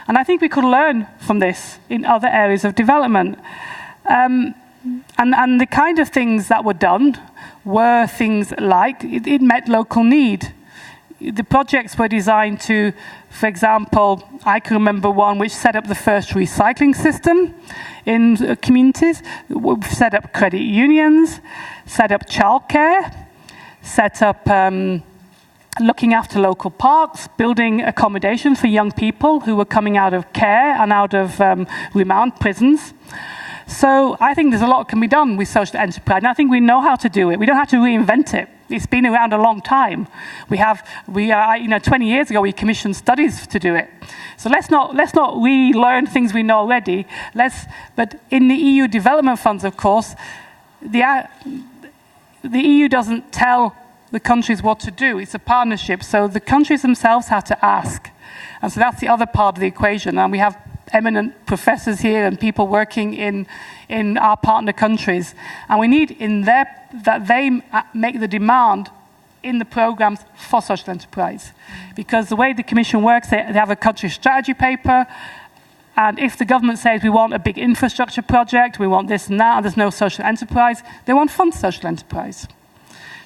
And I think we could learn from this in other areas of development. And the kind of things that were done were things like, it met local need. The projects were designed to, for example, I can remember one which set up the first recycling system in communities, set up credit unions, set up childcare, set up looking after local parks, building accommodation for young people who were coming out of care and out of remand prisons. So I think there's a lot can be done with social enterprise, and I think we know how to do it. We don't have to reinvent it. It's been around a long time. 20 years ago, we commissioned studies to do it. So let's not relearn things we know already. But in the EU development funds, of course, the EU doesn't tell the countries what to do. It's a partnership. So the countries themselves have to ask. And so that's the other part of the equation. And we have eminent professors here and people working in our partner countries. And we need that they make the demand in the programs for social enterprise. Because the way the Commission works, they have a country strategy paper. And if the government says we want a big infrastructure project, we want this and that, and there's no social enterprise, they won't fund social enterprise.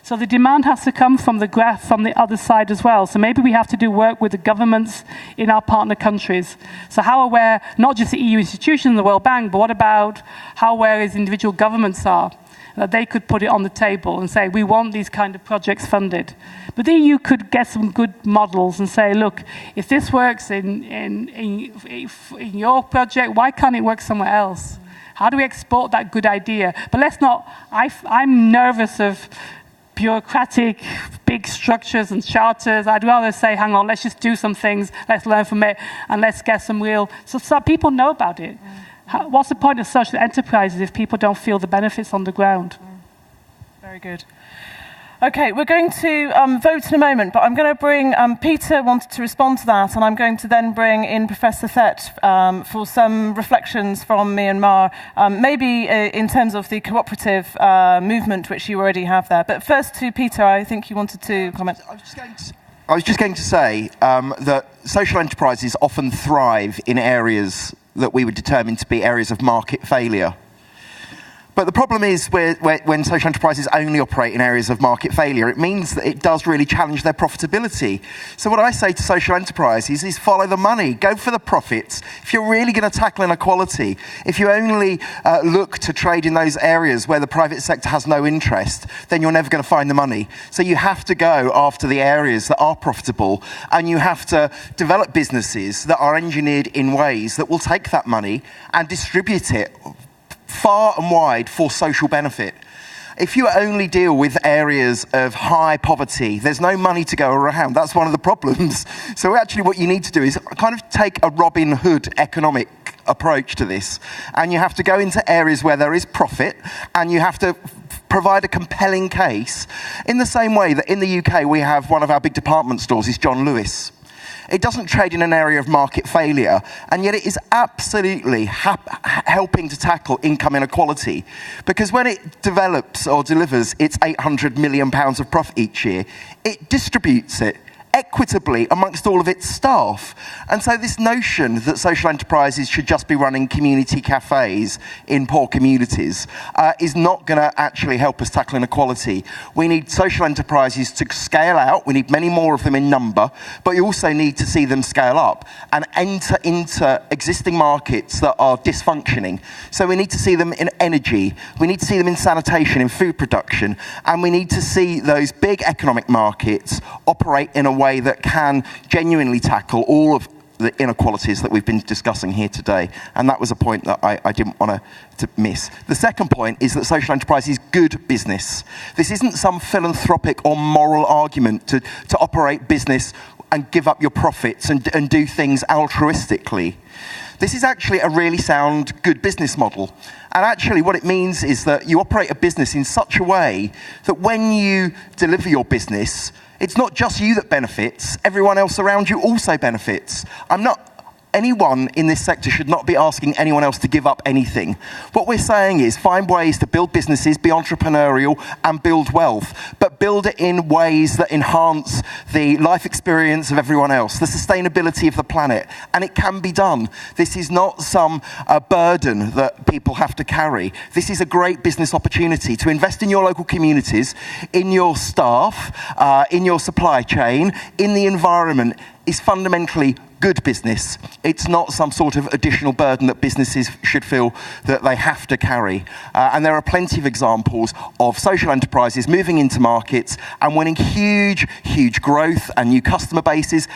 So the demand has to come from the other side as well. So maybe we have to do work with the governments in our partner countries. So how aware, not just the EU institutions, the World Bank, but what about how aware individual governments are? That they could put it on the table and say, we want these kind of projects funded. But the EU could get some good models and say, look, if this works in your project, why can't it work somewhere else? How do we export that good idea? But let's not, I'm nervous of bureaucratic, big structures and charters. I'd rather say, hang on, let's just do some things, let's learn from it, and let's get some real, so people know about it. What's the point of social enterprises if people don't feel the benefits on the ground? Very good. Okay, we're going to vote in a moment, but I'm going to bring, Peter wanted to respond to that, and I'm going to then bring in Professor Thet for some reflections from Myanmar, maybe in terms of the cooperative movement which you already have there. But first to Peter, I think you wanted to comment. I was just going to say that social enterprises often thrive in areas that we would determine to be areas of market failure. But the problem is when social enterprises only operate in areas of market failure, it means that it does really challenge their profitability. So what I say to social enterprises is follow the money, go for the profits. If you're really going to tackle inequality, if you only look to trade in those areas where the private sector has no interest, then you're never going to find the money. So you have to go after the areas that are profitable, and you have to develop businesses that are engineered in ways that will take that money and distribute it far and wide for social benefit. If you only deal with areas of high poverty, there's no money to go around. That's one of the problems. So actually what you need to do is kind of take a Robin Hood economic approach to this. And you have to go into areas where there is profit, and you have to provide a compelling case. In the same way that in the UK we have one of our big department stores is John Lewis. It doesn't trade in an area of market failure, and yet it is absolutely helping to tackle income inequality. Because when it develops or delivers its £800 million of profit each year, it distributes it equitably amongst all of its staff. And so this notion that social enterprises should just be running community cafes in poor communities is not going to actually help us tackle inequality. We need social enterprises to scale out. We need many more of them in number, but you also need to see them scale up and enter into existing markets that are dysfunctioning. So we need to see them in energy, we need to see them in sanitation, in food production, and we need to see those big economic markets operate in a way that can genuinely tackle all of the inequalities that we've been discussing here today. And that was a point that I didn't want to miss. The second point is that social enterprise is good business. This isn't some philanthropic or moral argument to operate business and give up your profits and do things altruistically. This is actually a really sound, good business model. And actually what it means is that you operate a business in such a way that when you deliver your business, it's not just you that benefits, everyone else around you also benefits. Anyone in this sector should not be asking anyone else to give up anything. What we're saying is find ways to build businesses, be entrepreneurial, and build wealth, but build it in ways that enhance the life experience of everyone else, the sustainability of the planet, and it can be done. This is not some burden that people have to carry. This is a great business opportunity to invest in your local communities, in your staff, in your supply chain, in the environment, is fundamentally good business. It's not some sort of additional burden that businesses should feel that they have to carry. And there are plenty of examples of social enterprises moving into markets and winning huge, huge growth and new customer bases,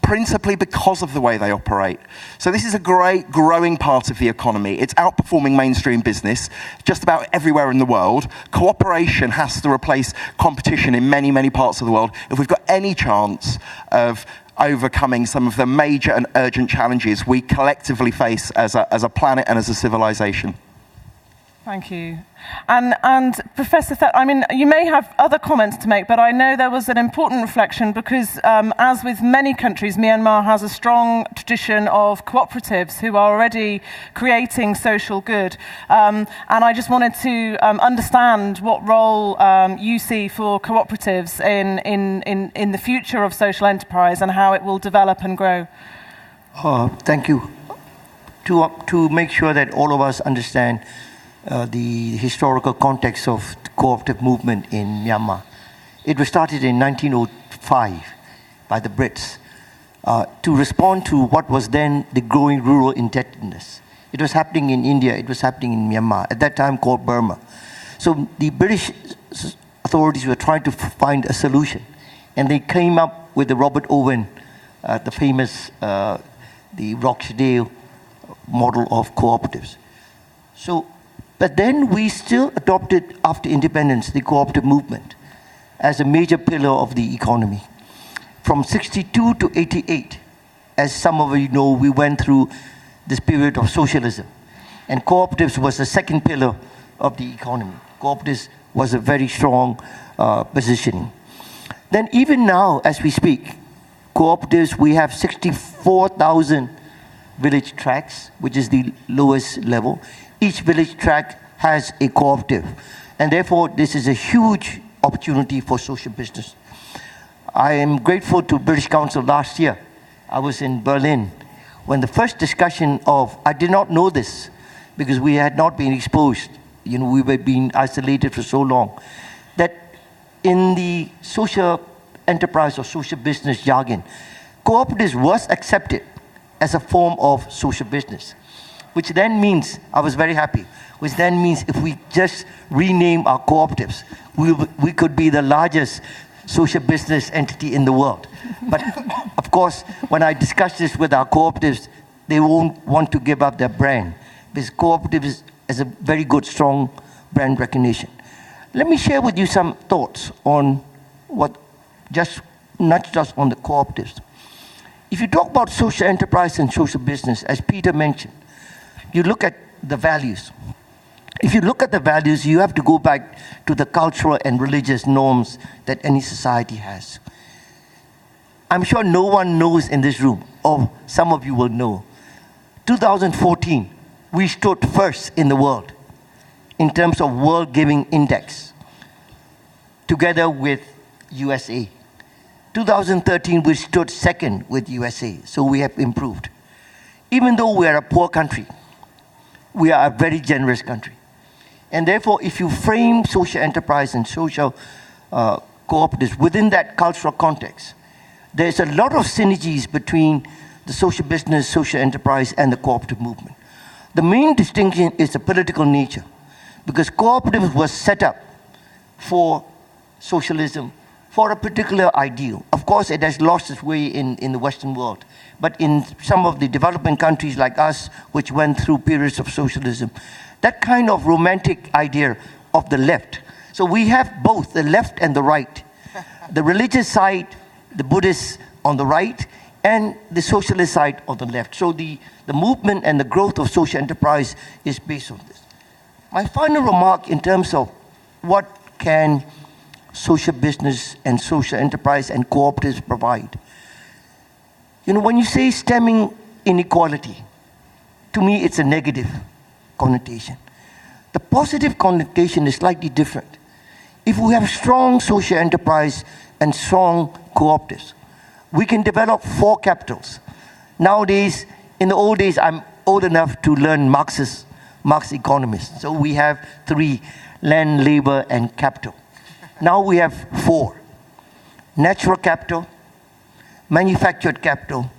principally because of the way they operate. So this is a great growing part of the economy. It's outperforming mainstream business just about everywhere in the world. Cooperation has to replace competition in many, many parts of the world if we've got any chance of overcoming some of the major and urgent challenges we collectively face as a planet and as a civilization. Thank you. And Professor I mean, you may have other comments to make, but I know there was an important reflection because, as with many countries, Myanmar has a strong tradition of cooperatives who are already creating social good. And I just wanted to understand what role you see for cooperatives in the future of social enterprise and how it will develop and grow. Thank you. To make sure that all of us understand the historical context of the cooperative movement in Myanmar. It was started in 1905 by the Brits to respond to what was then the growing rural indebtedness. It was happening in India, it was happening in Myanmar, at that time called Burma. So the British authorities were trying to find a solution, and they came up with the Robert Owen, the famous, the Rochdale model of cooperatives. But then we still adopted, after independence, the cooperative movement as a major pillar of the economy. From 62 to 88, as some of you know, we went through this period of socialism. And cooperatives was the second pillar of the economy. Cooperatives was a very strong positioning. Then even now, as we speak, cooperatives, we have 64,000 village tracts, which is the lowest level. Each village tract has a cooperative, and therefore this is a huge opportunity for social business. I am grateful to British Council last year. I was in Berlin when the first discussion of, I did not know this because we had not been exposed, we were being isolated for so long, that in the social enterprise or social business jargon, cooperatives was accepted as a form of social business. Which then means, I was very happy, which then means if we just rename our cooperatives, we could be the largest social business entity in the world. But of course, when I discuss this with our cooperatives, they won't want to give up their brand, because cooperatives has a very good, strong brand recognition. Let me share with you some thoughts on not just on the cooperatives. If you talk about social enterprise and social business, as Peter mentioned, you look at the values. If you look at the values, you have to go back to the cultural and religious norms that any society has. I'm sure no one knows in this room, or some of you will know. 2014, we stood first in the world in terms of World Giving Index, together with USA. 2013, we stood second with USA, so we have improved. Even though we are a poor country, we are a very generous country. And therefore, if you frame social enterprise and social cooperatives within that cultural context, there's a lot of synergies between the social business, social enterprise, and the cooperative movement. The main distinction is the political nature, because cooperatives was set up for socialism, for a particular ideal. Of course, it has lost its way in the Western world. But in some of the developing countries like us, which went through periods of socialism, that kind of romantic idea of the left. So we have both the left and the right. The religious side, the Buddhists on the right, and the socialist side on the left. So the movement and the growth of social enterprise is based on this. My final remark in terms of what can social business and social enterprise and cooperatives provide. When you say stemming inequality, to me it's a negative connotation. The positive connotation is slightly different. If we have strong social enterprise and strong cooperatives, we can develop 4 capitals. Nowadays, in the old days, I'm old enough to learn Marx economists. So we have 3, land, labor, and capital. Now we have 4. Natural capital, manufactured capital,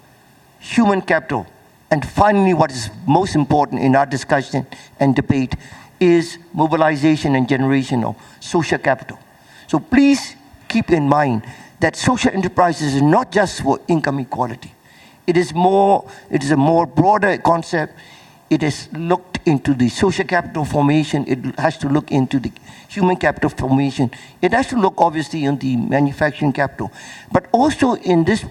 human capital. And finally, what is most important in our discussion and debate is mobilization and generation of social capital. So please keep in mind that social enterprises is not just for income equality. It is a more broader concept. It is looked into the social capital formation. It has to look into the human capital formation. It has to look obviously on the manufacturing capital. But also in this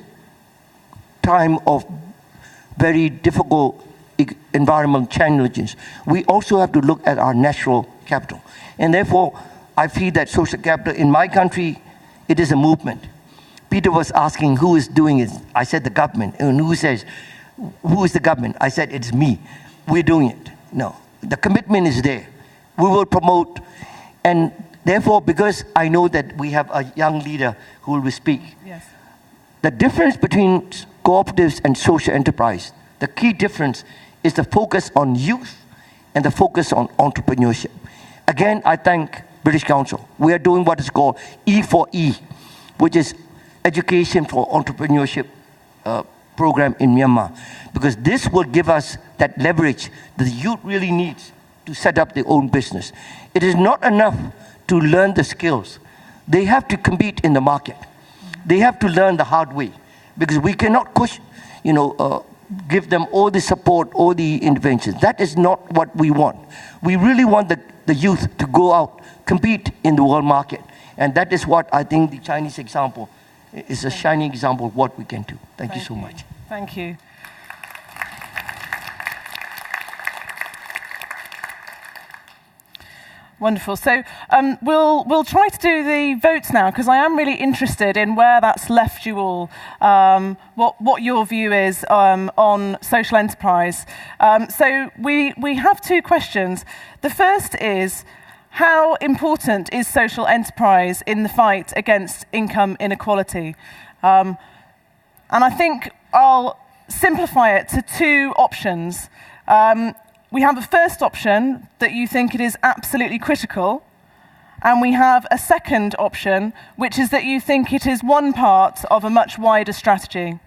time of very difficult environmental challenges, we also have to look at our natural capital. And therefore, I feel that social capital in my country, it is a movement. Peter was asking who is doing it. I said the government. And who says, who is the government? I said, it's me. We're doing it. No, the commitment is there. We will promote. And therefore, because I know that we have a young leader who will speak, Yes. the difference between cooperatives and social enterprise, the key difference is the focus on youth and the focus on entrepreneurship. Again, I thank British Council. We are doing what is called E4E, which is Education for Entrepreneurship program in Myanmar, because this will give us that leverage that the youth really needs to set up their own business. It is not enough to learn the skills. They have to compete in the market. They have to learn the hard way, because we cannot push, give them all the support, all the interventions. That is not what we want. We really want the youth to go out, compete in the world market. And that is what I think the Chinese example is a shining example of what we can do. Thank you so much. Thank you. Wonderful. So we'll try to do the votes now, because I am really interested in where that's left you all, what your view is on social enterprise. So we have two questions. The first is, how important is social enterprise in the fight against income inequality? And I think I'll simplify it to two options. We have a first option that you think it is absolutely critical, and we have a second option, which is that you think it is one part of a much wider strategy.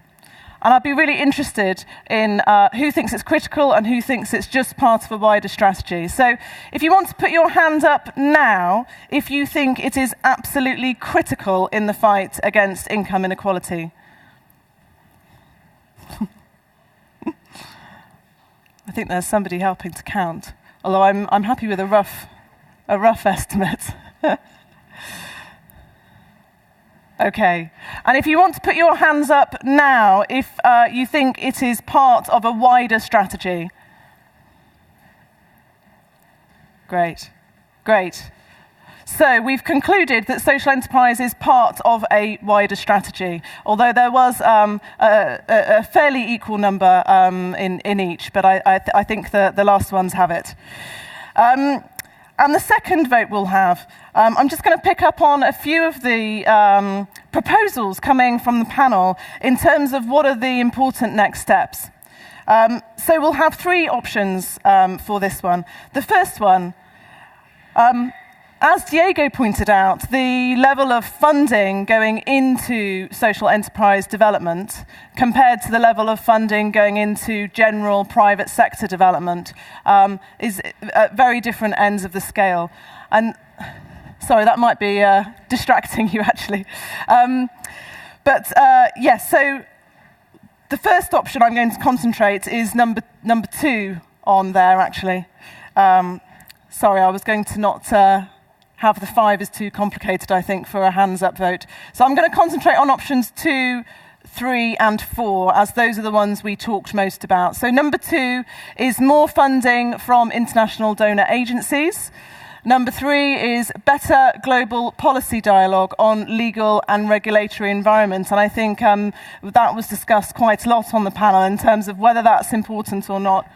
And I'd be really interested in who thinks it's critical and who thinks it's just part of a wider strategy. So if you want to put your hand up now, if you think it is absolutely critical in the fight against income inequality. I think there's somebody helping to count, although I'm happy with a rough estimate. Okay. And if you want to put your hands up now, if you think it is part of a wider strategy. Great. Great. So we've concluded that social enterprise is part of a wider strategy, although there was a fairly equal number in each, but I think the last ones have it. And the second vote we'll have, I'm just going to pick up on a few of the proposals coming from the panel in terms of what are the important next steps. So we'll have three options for this one. The first one, as Diego pointed out, the level of funding going into social enterprise development compared to the level of funding going into general private sector development is at very different ends of the scale. And sorry, that might be distracting you actually. Yes, so the first option I'm going to concentrate is number two on there actually. Sorry, I was going to not have the 5 is too complicated, I think, for a hands-up vote. So I'm going to concentrate on options 2, 3, and 4, as those are the ones we talked most about. So number 2 is more funding from international donor agencies. Number 3 is better global policy dialogue on legal and regulatory environment. And I think that was discussed quite a lot on the panel in terms of whether that's important or not.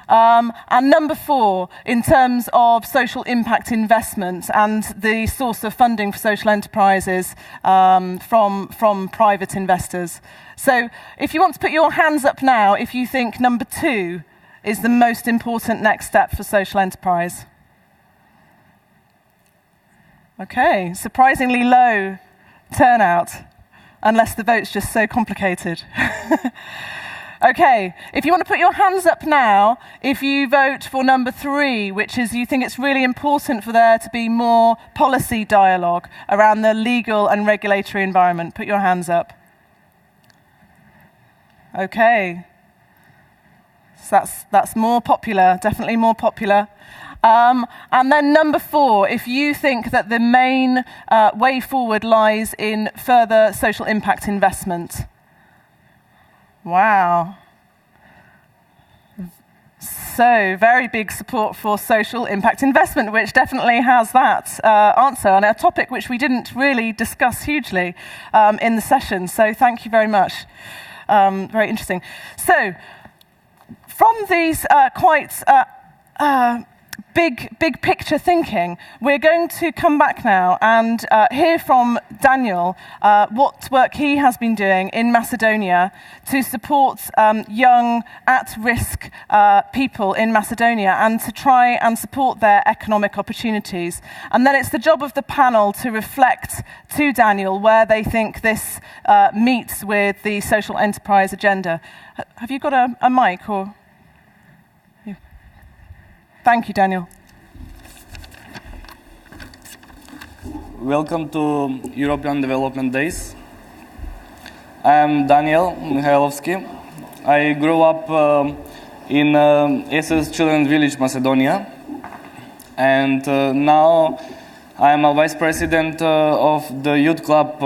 And number 4, in terms of social impact investment and the source of funding for social enterprises from private investors. So if you want to put your hands up now, if you think number 2 is the most important next step for social enterprise. Okay, surprisingly low turnout, unless the vote's just so complicated. Okay, if you want to put your hands up now, if you vote for number 3, which is you think it's really important for there to be more policy dialogue around the legal and regulatory environment, put your hands up. Okay, so that's more popular, definitely more popular. And then number 4, if you think that the main way forward lies in further social impact investment. Wow. So, very big support for social impact investment, which definitely has that answer, and a topic which we didn't really discuss hugely in the session. So, thank you very much. Very interesting. So, from these quite big picture thinking, we're going to come back now and hear from Daniel what work he has been doing in Macedonia to support young at-risk people in Macedonia and to try and support their economic opportunities. And then it's the job of the panel to reflect to Daniel where they think this meets with the social enterprise agenda. Have you got a mic or? Thank you, Daniel. Welcome to European Development Days. I'm Daniel Mihailovsky. I grew up in SS Children's Village, Macedonia. And now I'm a vice president of the youth club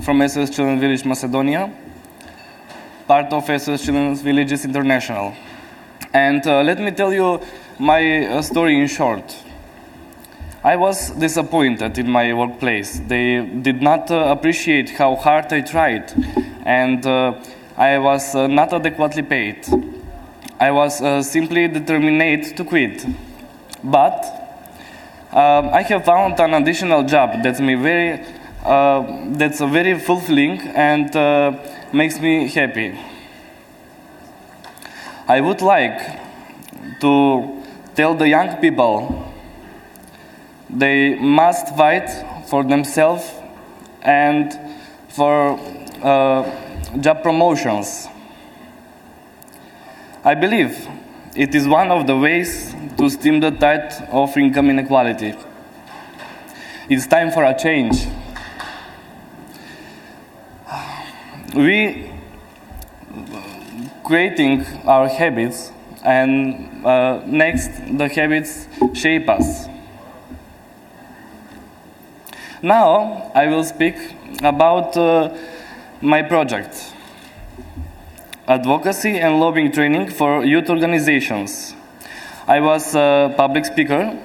from SS Children's Village, Macedonia, part of SS Children's Villages International. And let me tell you my story in short. I was disappointed in my workplace. They did not appreciate how hard I tried, and I was not adequately paid. I was simply determined to quit. But I have found an additional job that's very fulfilling and makes me happy. I would like to tell the young people they must fight for themselves and for job promotions. I believe it is one of the ways to stem the tide of income inequality. It's time for a change. We creating our habits, and next the habits shape us. Now I will speak about my project, advocacy and lobbying training for youth organizations. I was a public speaker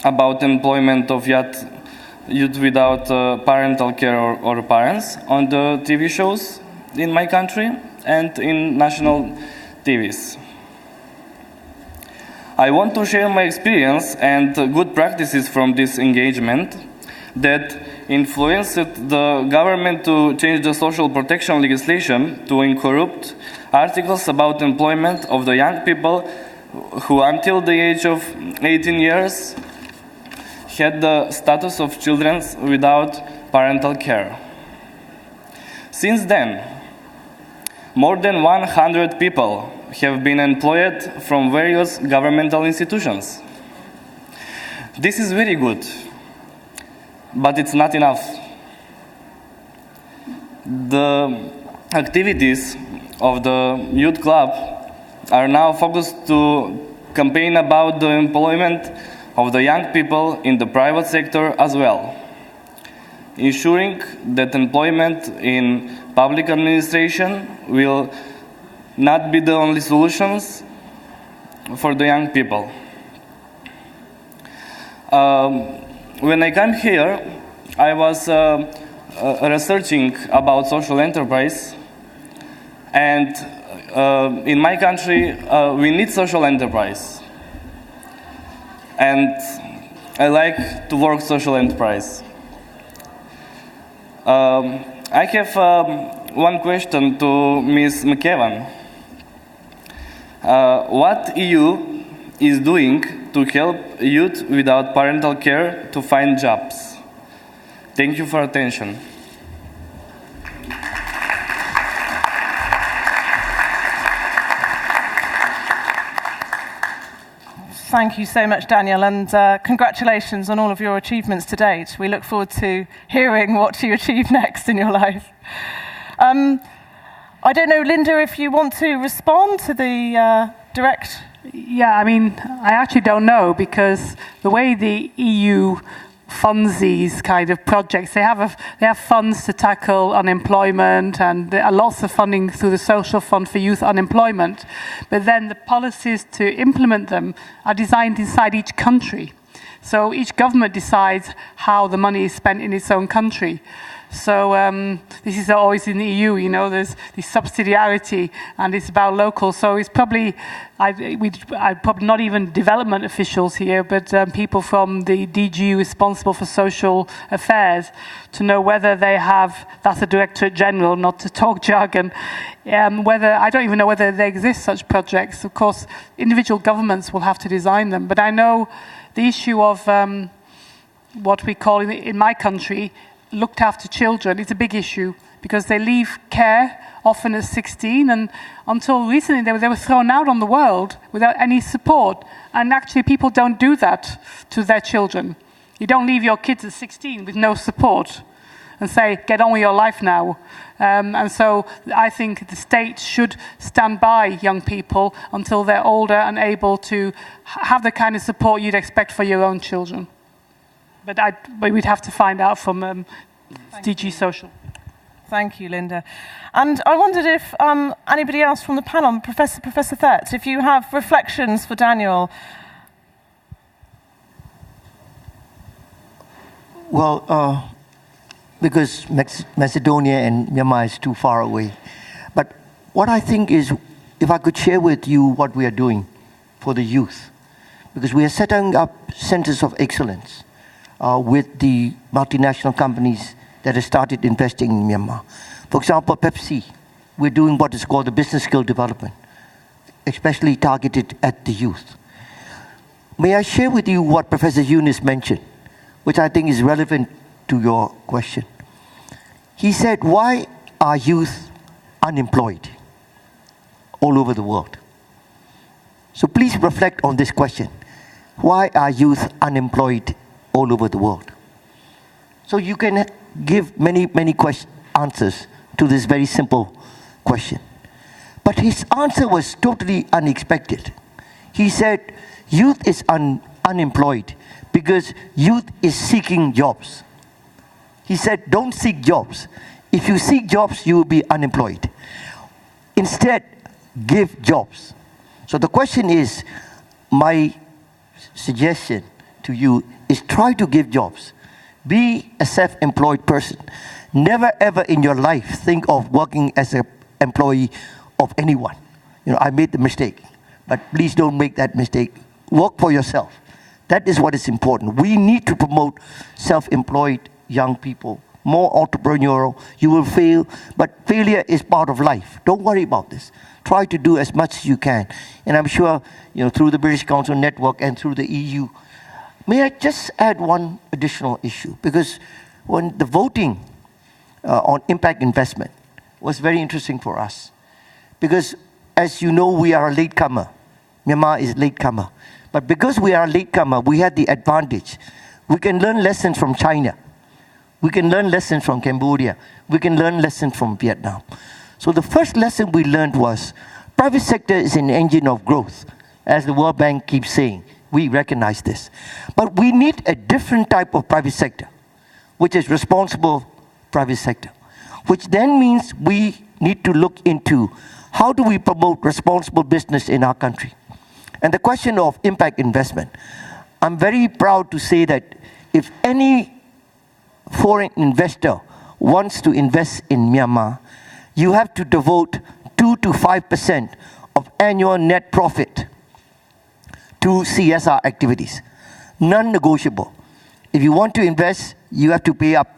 about employment of youth without parental care or parents on the TV shows in my country and in national TVs. I want to share my experience and good practices from this engagement that influenced the government to change the social protection legislation to incorrupt articles about employment of the young people who until the age of 18 years had the status of children without parental care. Since then, more than 100 people have been employed from various governmental institutions. This is very good, but it's not enough. The activities of the youth club are now focused to campaign about the employment of the young people in the private sector as well, ensuring that employment in public administration will not be the only solutions for the young people. When I came here, I was researching about social enterprise, and in my country, we need social enterprise. And I like to work social enterprise. I have one question to Ms. McEwan. What EU is doing to help youth without parental care to find jobs? Thank you for attention. Thank you so much, Daniel, and congratulations on all of your achievements to date. We look forward to hearing what you achieve next in your life. I don't know, Linda, if you want to respond to the direct... Yeah, I mean, I actually don't know, because the way the EU funds these kind of projects, they have funds to tackle unemployment, and there are lots of funding through the Social Fund for Youth Unemployment. But then the policies to implement them are designed inside each country. So each government decides how the money is spent in its own country. So this is always in the EU, you know, there's this subsidiarity, and it's about local. So it's probably, I'd probably not even development officials here, but people from the DG responsible for social affairs to know whether they have, that's the Directorate General, not to talk jargon, whether, I don't even know whether there exist such projects. Of course, individual governments will have to design them. But I know the issue of what we call in my country, looked after children, is a big issue, because they leave care often at 16, and until recently they were thrown out on the world without any support. And actually people don't do that to their children. You don't leave your kids at 16 with no support and say, get on with your life now. And so I think the state should stand by young people until they're older and able to have the kind of support you'd expect for your own children. But we'd have to find out from DG Social. Thank you, Linda. And I wondered if anybody else from the panel, Professor Thet, if you have reflections for Daniel. Well, because Macedonia and Myanmar is too far away. But what I think is, if I could share with you what we are doing for the youth, because we are setting up centers of excellence with the multinational companies that have started investing in Myanmar. For example, Pepsi, we're doing what is called the business skill development, especially targeted at the youth. May I share with you what Professor Yunus mentioned, which I think is relevant to your question. He said, why are youth unemployed all over the world? So please reflect on this question. Why are youth unemployed all over the world? So you can give many answers to this very simple question. But his answer was totally unexpected. He said, youth is unemployed because youth is seeking jobs. He said, don't seek jobs. If you seek jobs, you will be unemployed. Instead, give jobs. So the question is, my suggestion to you is try to give jobs. Be a self-employed person. Never ever in your life think of working as an employee of anyone. You know, I made the mistake, but please don't make that mistake. Work for yourself. That is what is important. We need to promote self-employed young people, more entrepreneurial. You will fail, but failure is part of life. Don't worry about this. Try to do as much as you can. And I'm sure, you know, through the British Council Network and through the EU. May I just add one additional issue? Because when the voting on impact investment was very interesting for us. Because as you know, we are a latecomer. Myanmar is latecomer. But because we are a latecomer, we had the advantage. We can learn lessons from China. We can learn lessons from Cambodia. We can learn lessons from Vietnam. So the first lesson we learned was private sector is an engine of growth, as the World Bank keeps saying. We recognize this. But we need a different type of private sector, which is responsible private sector, which then means we need to look into how do we promote responsible business in our country. And the question of impact investment, I'm very proud to say that if any foreign investor wants to invest in Myanmar, you have to devote 2 to 5% of annual net profit to CSR activities. Non-negotiable. If you want to invest, you have to pay up.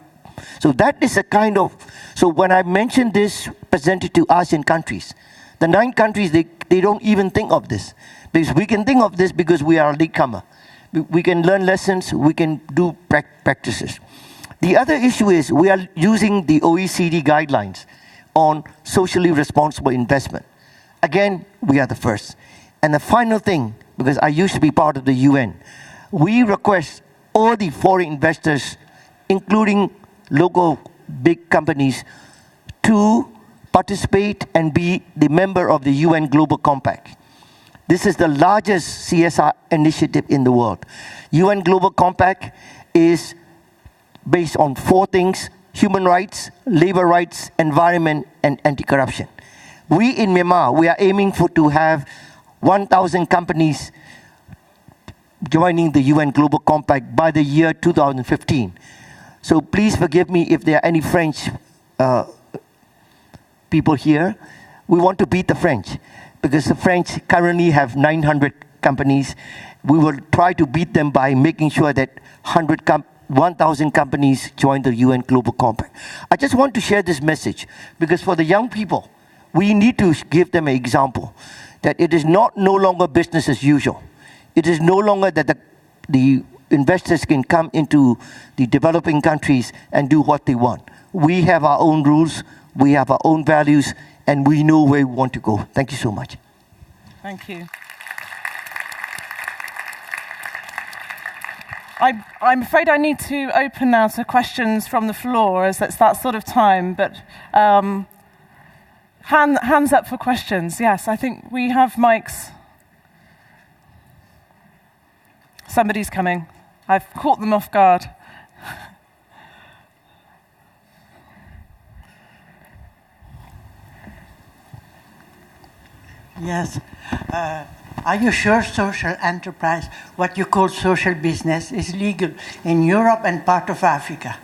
So that is a kind of, so when I mentioned this presented to ASEAN countries, the 9 countries, they don't even think of this. Because we can think of this because we are a latecomer. We can learn lessons, we can do practices. The other issue is we are using the OECD guidelines on socially responsible investment. Again, we are the first. And the final thing, because I used to be part of the UN. We request all the foreign investors, including local big companies, to participate and be the member of the UN Global Compact. This is the largest CSR initiative in the world. UN Global Compact is based on 4 things: human rights, labor rights, environment, and anti-corruption. We in Myanmar, we are aiming to have 1,000 companies joining the UN Global Compact by the year 2015. So please forgive me if there are any French people here. We want to beat the French, because the French currently have 900 companies. We will try to beat them by making sure that 1,000 companies join the UN Global Compact. I just want to share this message, because for the young people, we need to give them an example that it is no longer business as usual. It is no longer that the investors can come into the developing countries and do what they want. We have our own rules, we have our own values, and we know where we want to go. Thank you so much. Thank you. I'm afraid I need to open now to questions from the floor, as it's that sort of time, but hands up for questions. Yes, I think we have mics. Somebody's coming. I've caught them off guard. Yes. Are you sure social enterprise, what you call social business, is legal in Europe and part of Africa?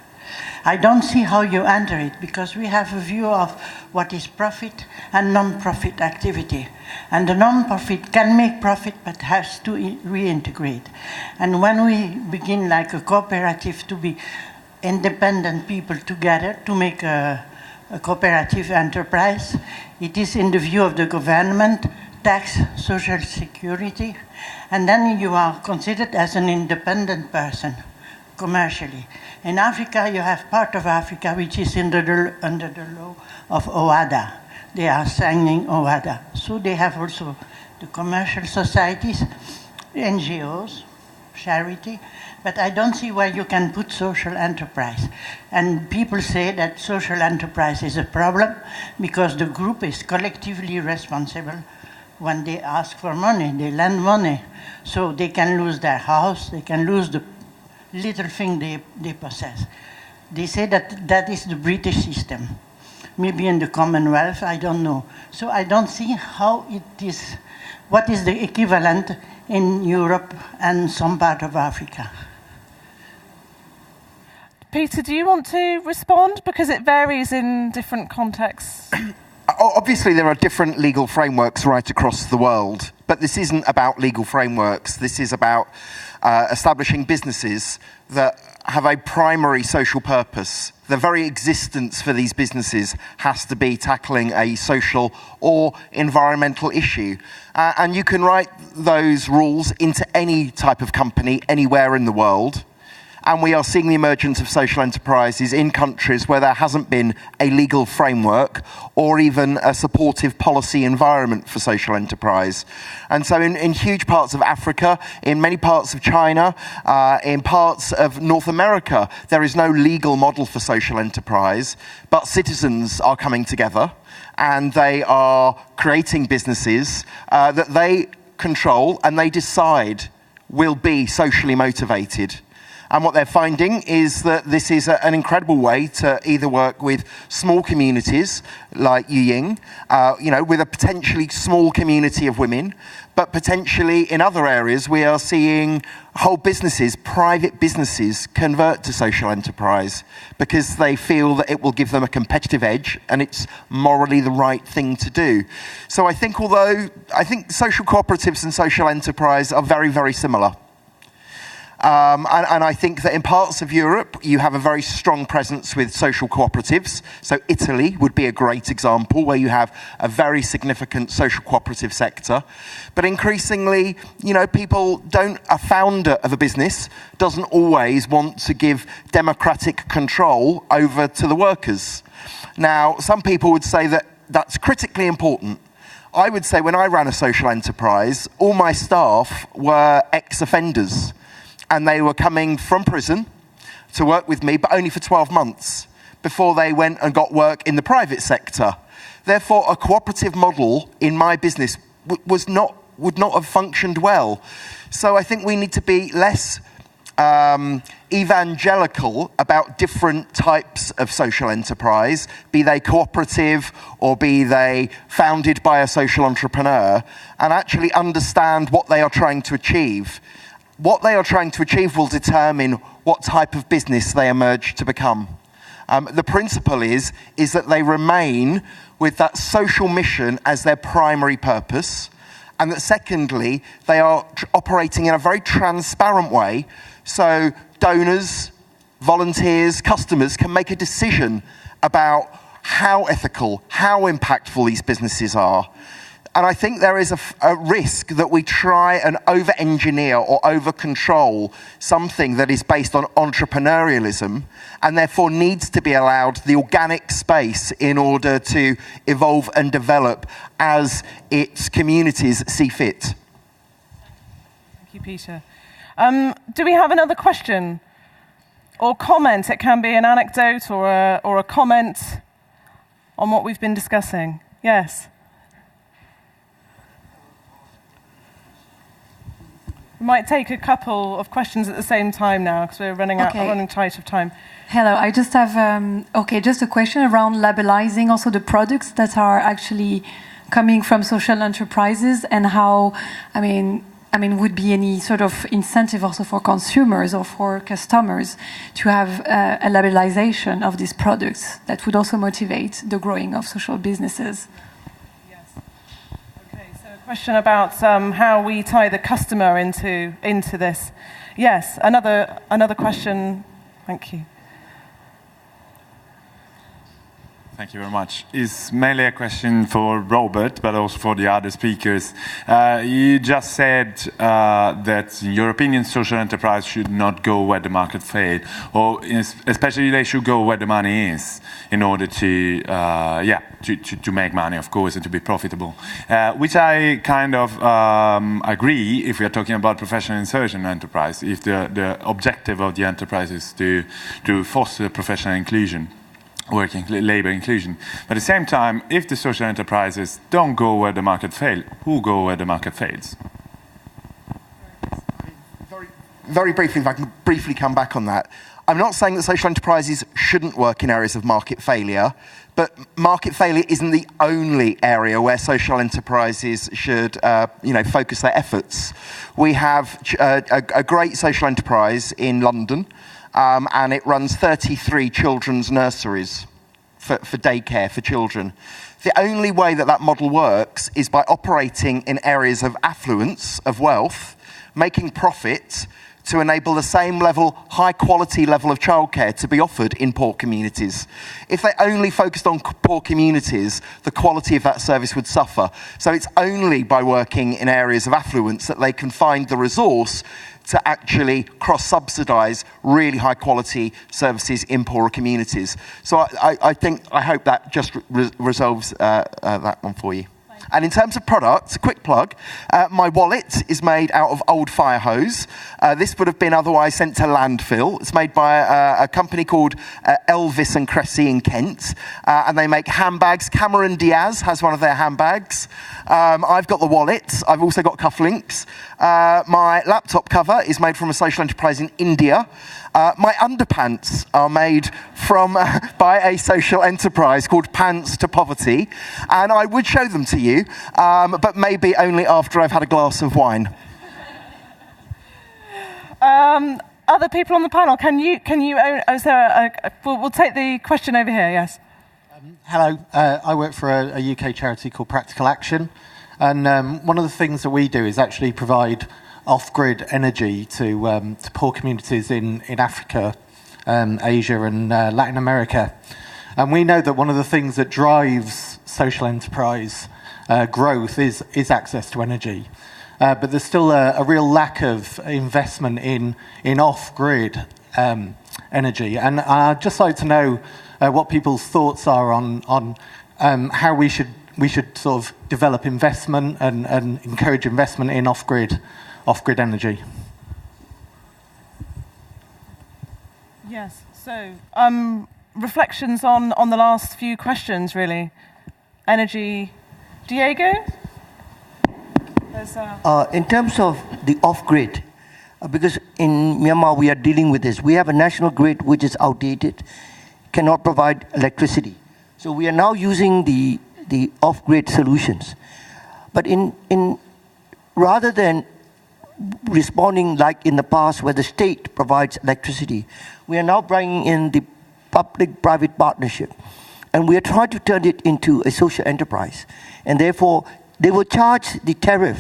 I don't see how you enter it, because we have a view of what is profit and non-profit activity. And the non-profit can make profit, but has to reintegrate. And when we begin like a cooperative to be independent people together to make a cooperative enterprise, it is in the view of the government, tax, social security, and then you are considered as an independent person commercially. In Africa, you have part of Africa which is under the law of OADA. They are signing OADA. So they have also the commercial societies, NGOs, charity, but I don't see where you can put social enterprise. And people say that social enterprise is a problem because the group is collectively responsible. When they ask for money, they lend money. So they can lose their house, they can lose the little thing they possess. They say that that is the British system. Maybe in the Commonwealth, I don't know. So I don't see how it is, what is the equivalent in Europe and some part of Africa. Peter, do you want to respond? Because it varies in different contexts. Obviously, there are different legal frameworks right across the world, but this isn't about legal frameworks. This is about establishing businesses that have a primary social purpose. The very existence for these businesses has to be tackling a social or environmental issue. And you can write those rules into any type of company anywhere in the world. And we are seeing the emergence of social enterprises in countries where there hasn't been a legal framework or even a supportive policy environment for social enterprise. And so in huge parts of Africa, in many parts of China, in parts of North America, there is no legal model for social enterprise, but citizens are coming together and they are creating businesses that they control and they decide will be socially motivated. And what they're finding is that this is an incredible way to either work with small communities like Yuying, with a potentially small community of women, but potentially in other areas we are seeing whole businesses, private businesses, convert to social enterprise because they feel that it will give them a competitive edge and it's morally the right thing to do. So I think social cooperatives and social enterprise are very, very similar. And I think that in parts of Europe, you have a very strong presence with social cooperatives. So Italy would be a great example where you have a very significant social cooperative sector. But increasingly, a founder of a business doesn't always want to give democratic control over to the workers. Now, some people would say that that's critically important. I would say when I ran a social enterprise, all my staff were ex-offenders, and they were coming from prison to work with me, but only for 12 months before they went and got work in the private sector. Therefore, a cooperative model in my business would not have functioned well. So I think we need to be less evangelical about different types of social enterprise, be they cooperative or be they founded by a social entrepreneur, and actually understand what they are trying to achieve. What they are trying to achieve will determine what type of business they emerge to become. The principle is that they remain with that social mission as their primary purpose, and that secondly, they are operating in a very transparent way, so donors, volunteers, customers can make a decision about how ethical, how impactful these businesses are. And I think there is a risk that we try and over-engineer or over-control something that is based on entrepreneurialism and therefore needs to be allowed the organic space in order to evolve and develop as its communities see fit. Thank you, Peter. Do we have another question or comment? It can be an anecdote or a comment on what we've been discussing. Yes. We might take a couple of questions at the same time now because we're running tight of time. Hello, I just have just a question around labelizing also the products that are actually coming from social enterprises and how, I mean, would be any sort of incentive also for consumers or for customers to have a labelization of these products that would also motivate the growing of social businesses? Question about how we tie the customer into this. Yes, another question. Thank you. Thank you very much. It's mainly a question for Robert, but also for the other speakers. You just said that, in your opinion, social enterprise should not go where the market failed, or especially they should go where the money is in order to make money, of course, and to be profitable. Which I kind of agree if we are talking about professional insertion enterprise, if the objective of the enterprise is to foster professional inclusion. Working labor inclusion. But at the same time, if the social enterprises don't go where the market fails, who go where the market fails? Very briefly, if I can briefly come back on that. I'm not saying that social enterprises shouldn't work in areas of market failure, but market failure isn't the only area where social enterprises should focus their efforts. We have a great social enterprise in London, and it runs 33 children's nurseries for daycare for children. The only way that model works is by operating in areas of affluence, of wealth, making profit to enable the same level, high quality level of childcare to be offered in poor communities. If they only focused on poor communities, the quality of that service would suffer. So it's only by working in areas of affluence that they can find the resource to actually cross-subsidise really high-quality services in poorer communities. So I hope that just resolves that one for you. And in terms of products, quick plug, my wallet is made out of old fire hose. This would have been otherwise sent to landfill. It's made by a company called Elvis and Cressy in Kent, and they make handbags. Cameron Diaz has one of their handbags. I've got the wallet. I've also got cufflinks. My laptop cover is made from a social enterprise in India. My underpants are made by a social enterprise called Pants to Poverty, and I would show them to you, but maybe only after I've had a glass of wine. Other people on the panel, we'll take the question over here, yes. Hello, I work for a UK charity called Practical Action, and one of the things that we do is actually provide off-grid energy to poor communities in Africa, Asia and Latin America. And we know that one of the things that drives social enterprise growth is access to energy. But there's still a real lack of investment in off-grid energy. And I'd just like to know what people's thoughts are on how we should we should sort of develop investment and encourage investment in off-grid energy. Yes. So, reflections on the last few questions, really. Energy, Diego? In terms of the off-grid, because in Myanmar we are dealing with this, we have a national grid which is outdated, cannot provide electricity. So we are now using the off-grid solutions. But rather than responding like in the past where the state provides electricity, we are now bringing in the public-private partnership. And we are trying to turn it into a social enterprise. And therefore, they will charge the tariff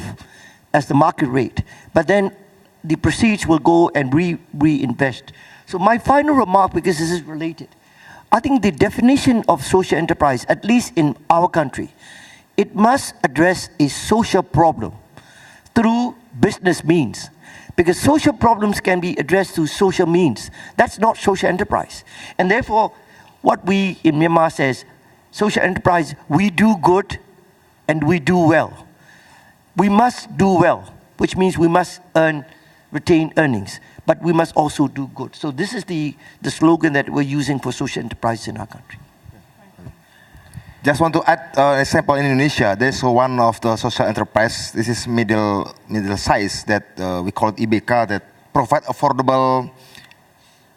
as the market rate, but then the proceeds will go and reinvest. So my final remark, because this is related, I think the definition of social enterprise, at least in our country, it must address a social problem through business means. Because social problems can be addressed through social means. That's not social enterprise. And therefore, what we in Myanmar says, social enterprise, we do good and we do well. We must do well, which means we must retain earnings, but we must also do good. So this is the slogan that we're using for social enterprise in our country. Just want to add an example in Indonesia. There's one of the social enterprise. This is middle size that we call it IBK, that provide affordable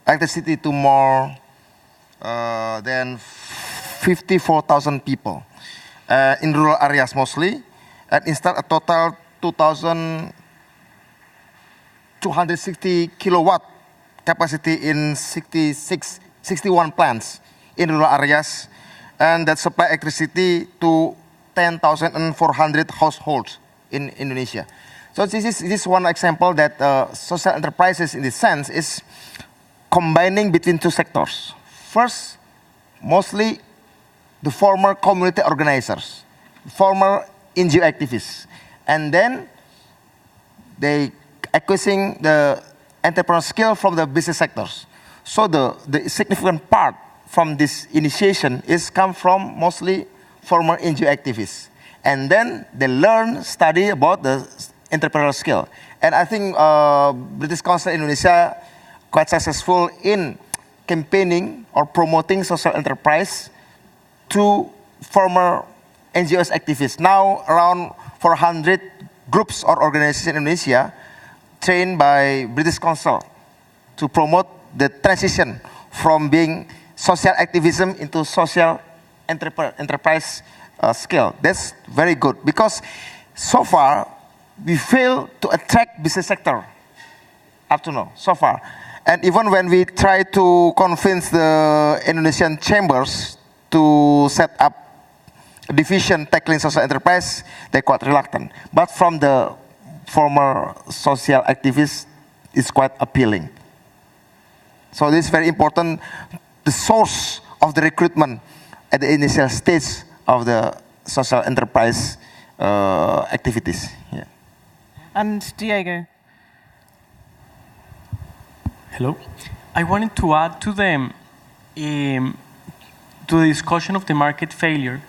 electricity to more than 54,000 people in rural areas mostly, and install a total 2,260 kilowatt capacity in 61 plants in rural areas, and that supply electricity to 10,400 households in Indonesia. So this is one example that social enterprises in this sense is combining between two sectors. First, mostly the former community organizers, former NGO activists, and then they acquiring the entrepreneurial skill from the business sectors. So the significant part from this initiation is come from mostly former NGO activists. And then they learn, study about the entrepreneurial skill. And I think British Council Indonesia quite successful in campaigning or promoting social enterprise to former NGOs activists. Now around 400 groups or organizations in Indonesia trained by British Council to promote the transition from being social activism into social enterprise skill. That's very good because so far we fail to attract business sector up to now, so far. And even when we try to convince the Indonesian chambers to set up a division tackling social enterprise, they're quite reluctant. But from the former social activists, it's quite appealing. So this is very important. The source of the recruitment at the initial stage of the social enterprise activities. Yeah. And Diego. Hello. I wanted to add to the discussion of the market failure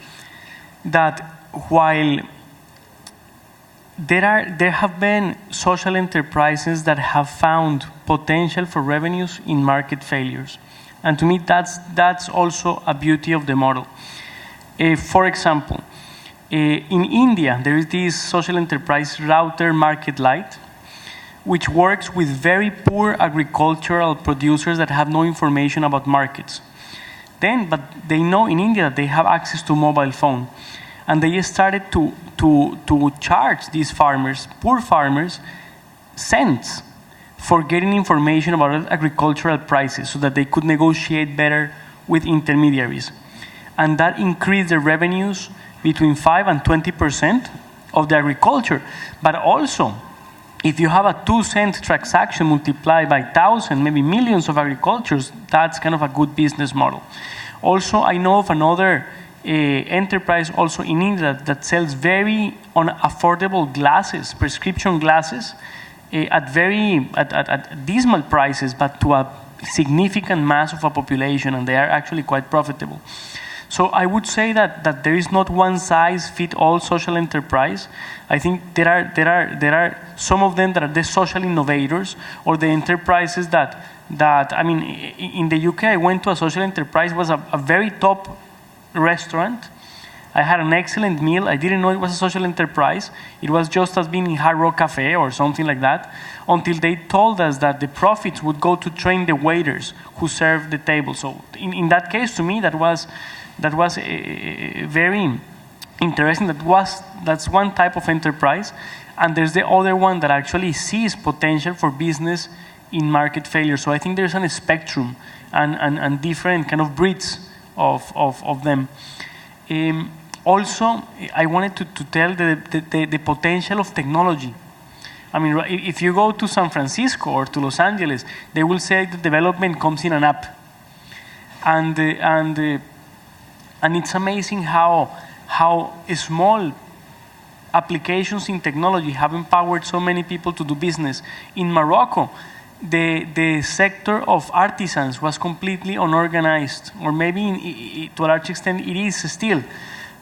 that while there have been social enterprises that have found potential for revenues in market failures. And to me, that's also a beauty of the model. For example, in India, there is this social enterprise router Market Light, which works with very poor agricultural producers that have no information about markets. But they know in India that they have access to mobile phone. And they started to charge these farmers, poor farmers, cents for getting information about agricultural prices so that they could negotiate better with intermediaries. And that increased their revenues between 5 and 20% of the agriculture. But also, if you have a 2-cent transaction multiplied by 1,000, maybe millions of agricultures, that's kind of a good business model. Also, I know of another enterprise also in India that sells very unaffordable glasses, prescription glasses, at dismal prices, but to a significant mass of a population, and they are actually quite profitable. So I would say that there is not one size fit all social enterprise. I think there are some of them that are the social innovators or the enterprises that I mean, in the UK, I went to a social enterprise. It was a very top restaurant. I had an excellent meal. I didn't know it was a social enterprise. It was just as being in Hard Rock Cafe or something like that, until they told us that the profits would go to train the waiters who served the table. So in that case, to me, that was very interesting. That's one type of enterprise. And there's the other one that actually sees potential for business in market failure. So I think there's a spectrum and different kind of breeds of them. Also, I wanted to tell the potential of technology. I mean, if you go to San Francisco or to Los Angeles, they will say the development comes in an app. And it's amazing how small applications in technology have empowered so many people to do business. In Morocco, the sector of artisans was completely unorganized, or maybe to a large extent it is still.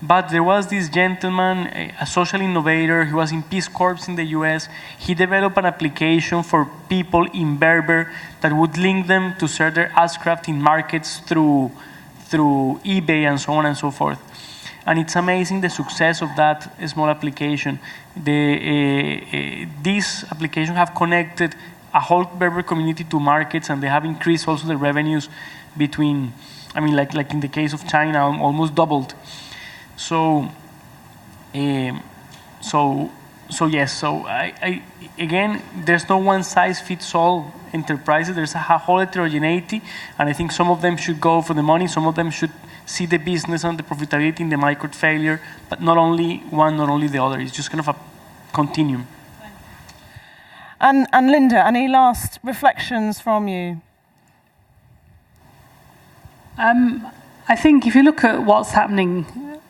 But there was this gentleman, a social innovator, he was in Peace Corps in the US. He developed an application for people in Berber that would link them to sell their aircraft in markets through eBay and so on and so forth. And it's amazing the success of that small application. These applications have connected a whole Berber community to markets, and they have increased also the revenues between, I mean, like in the case of China, almost doubled. So yes. So I again, there's no one size fits all enterprises. There's a whole heterogeneity, and I think some of them should go for the money. Some of them should see the business and the profitability in the market failure. But not only one, not only the other. It's just kind of a continuum. And Linda, any last reflections from you? I think if you look at what's happening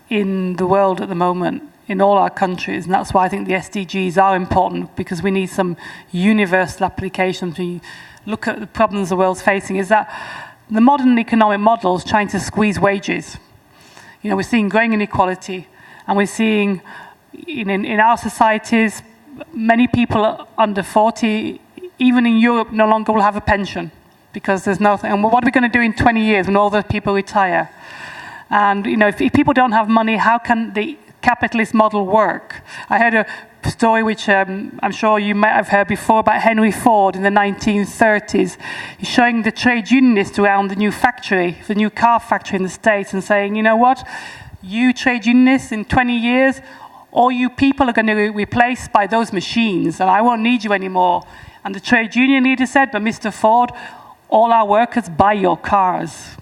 in the world at the moment, in all our countries, and that's why I think the SDGs are important, because we need some universal application to look at the problems the world's facing, is that the modern economic model is trying to squeeze wages. You know, we're seeing growing inequality, and we're seeing in our societies, many people under 40, even in Europe, no longer will have a pension because there's nothing. And what are we going to do in 20 years when all those people retire? And you know, if people don't have money, how can the capitalist model work? I heard a story which I'm sure you might have heard before about Henry Ford in the 1930s. He's showing the trade unionists around the new factory, the new car factory in the States, and saying, you know what, you trade unionists, in 20 years, all you people are going to be replaced by those machines, and I won't need you anymore. And the trade union leader said, but Mr. Ford, all our workers buy your cars.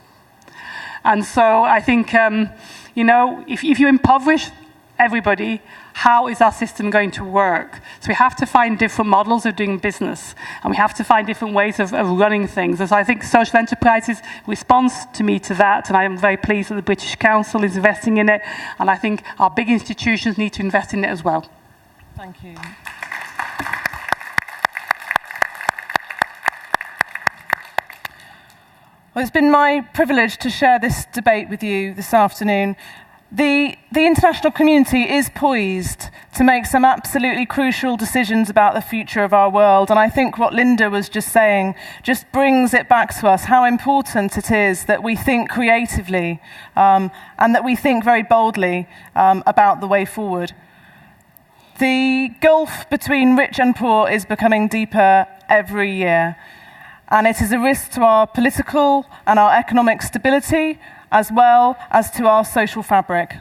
And so I think, you know, if you impoverish everybody, how is our system going to work? So we have to find different models of doing business, and we have to find different ways of running things. And so I think social enterprises responds to me to that, and I am very pleased that the British Council is investing in it, and I think our big institutions need to invest in it as well. Thank you. Well, it's been my privilege to share this debate with you this afternoon. The international community is poised to make some absolutely crucial decisions about the future of our world. And I think what Linda was just saying just brings it back to us, how important it is that we think creatively and that we think very boldly about the way forward. The gulf between rich and poor is becoming deeper every year. And it is a risk to our political and our economic stability, as well as to our social fabric.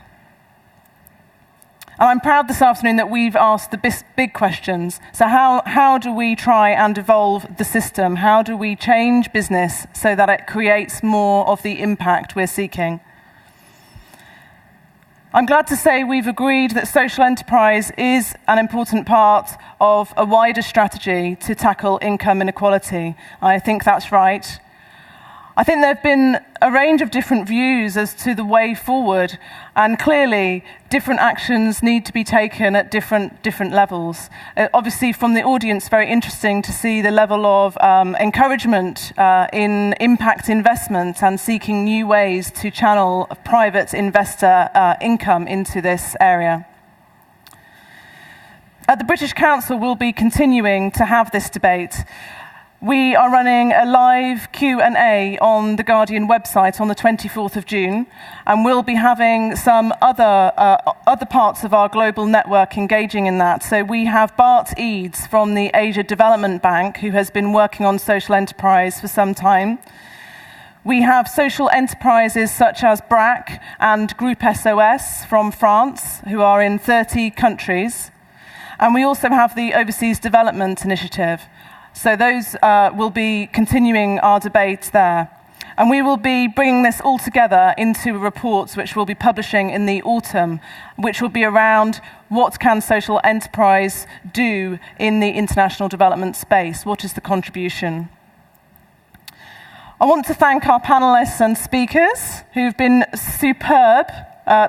And I'm proud this afternoon that we've asked the big questions. So how do we try and evolve the system? How do we change business so that it creates more of the impact we're seeking? I'm glad to say we've agreed that social enterprise is an important part of a wider strategy to tackle income inequality. I think that's right. I think there have been a range of different views as to the way forward, and clearly different actions need to be taken at different levels. Obviously, from the audience, very interesting to see the level of encouragement in impact investment and seeking new ways to channel private investor income into this area. At the British Council, we'll be continuing to have this debate. We are running a live Q&A on the Guardian website on the 24th of June, and we'll be having some other parts of our global network engaging in that. So we have Bart Eads from the Asia Development Bank, who has been working on social enterprise for some time. We have social enterprises such as BRAC and Group SOS from France, who are in 30 countries. And we also have the Overseas Development Initiative. So those will be continuing our debate there. And we will be bringing this all together into reports which we'll be publishing in the autumn, which will be around what can social enterprise do in the international development space? What is the contribution? I want to thank our panelists and speakers who've been superb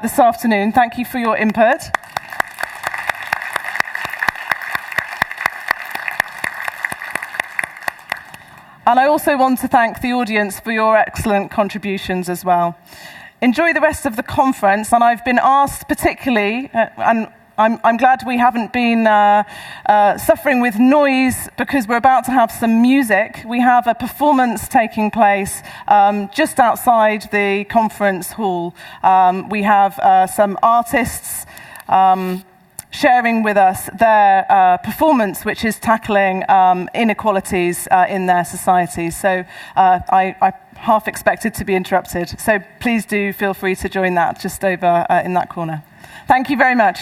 this afternoon. Thank you for your input. And I also want to thank the audience for your excellent contributions as well. Enjoy the rest of the conference, and I've been asked particularly, and I'm glad we haven't been suffering with noise because we're about to have some music. We have a performance taking place just outside the conference hall. We have some artists sharing with us their performance, which is tackling inequalities in their societies. So I half expected to be interrupted. So please do feel free to join that just over in that corner. Thank you very much.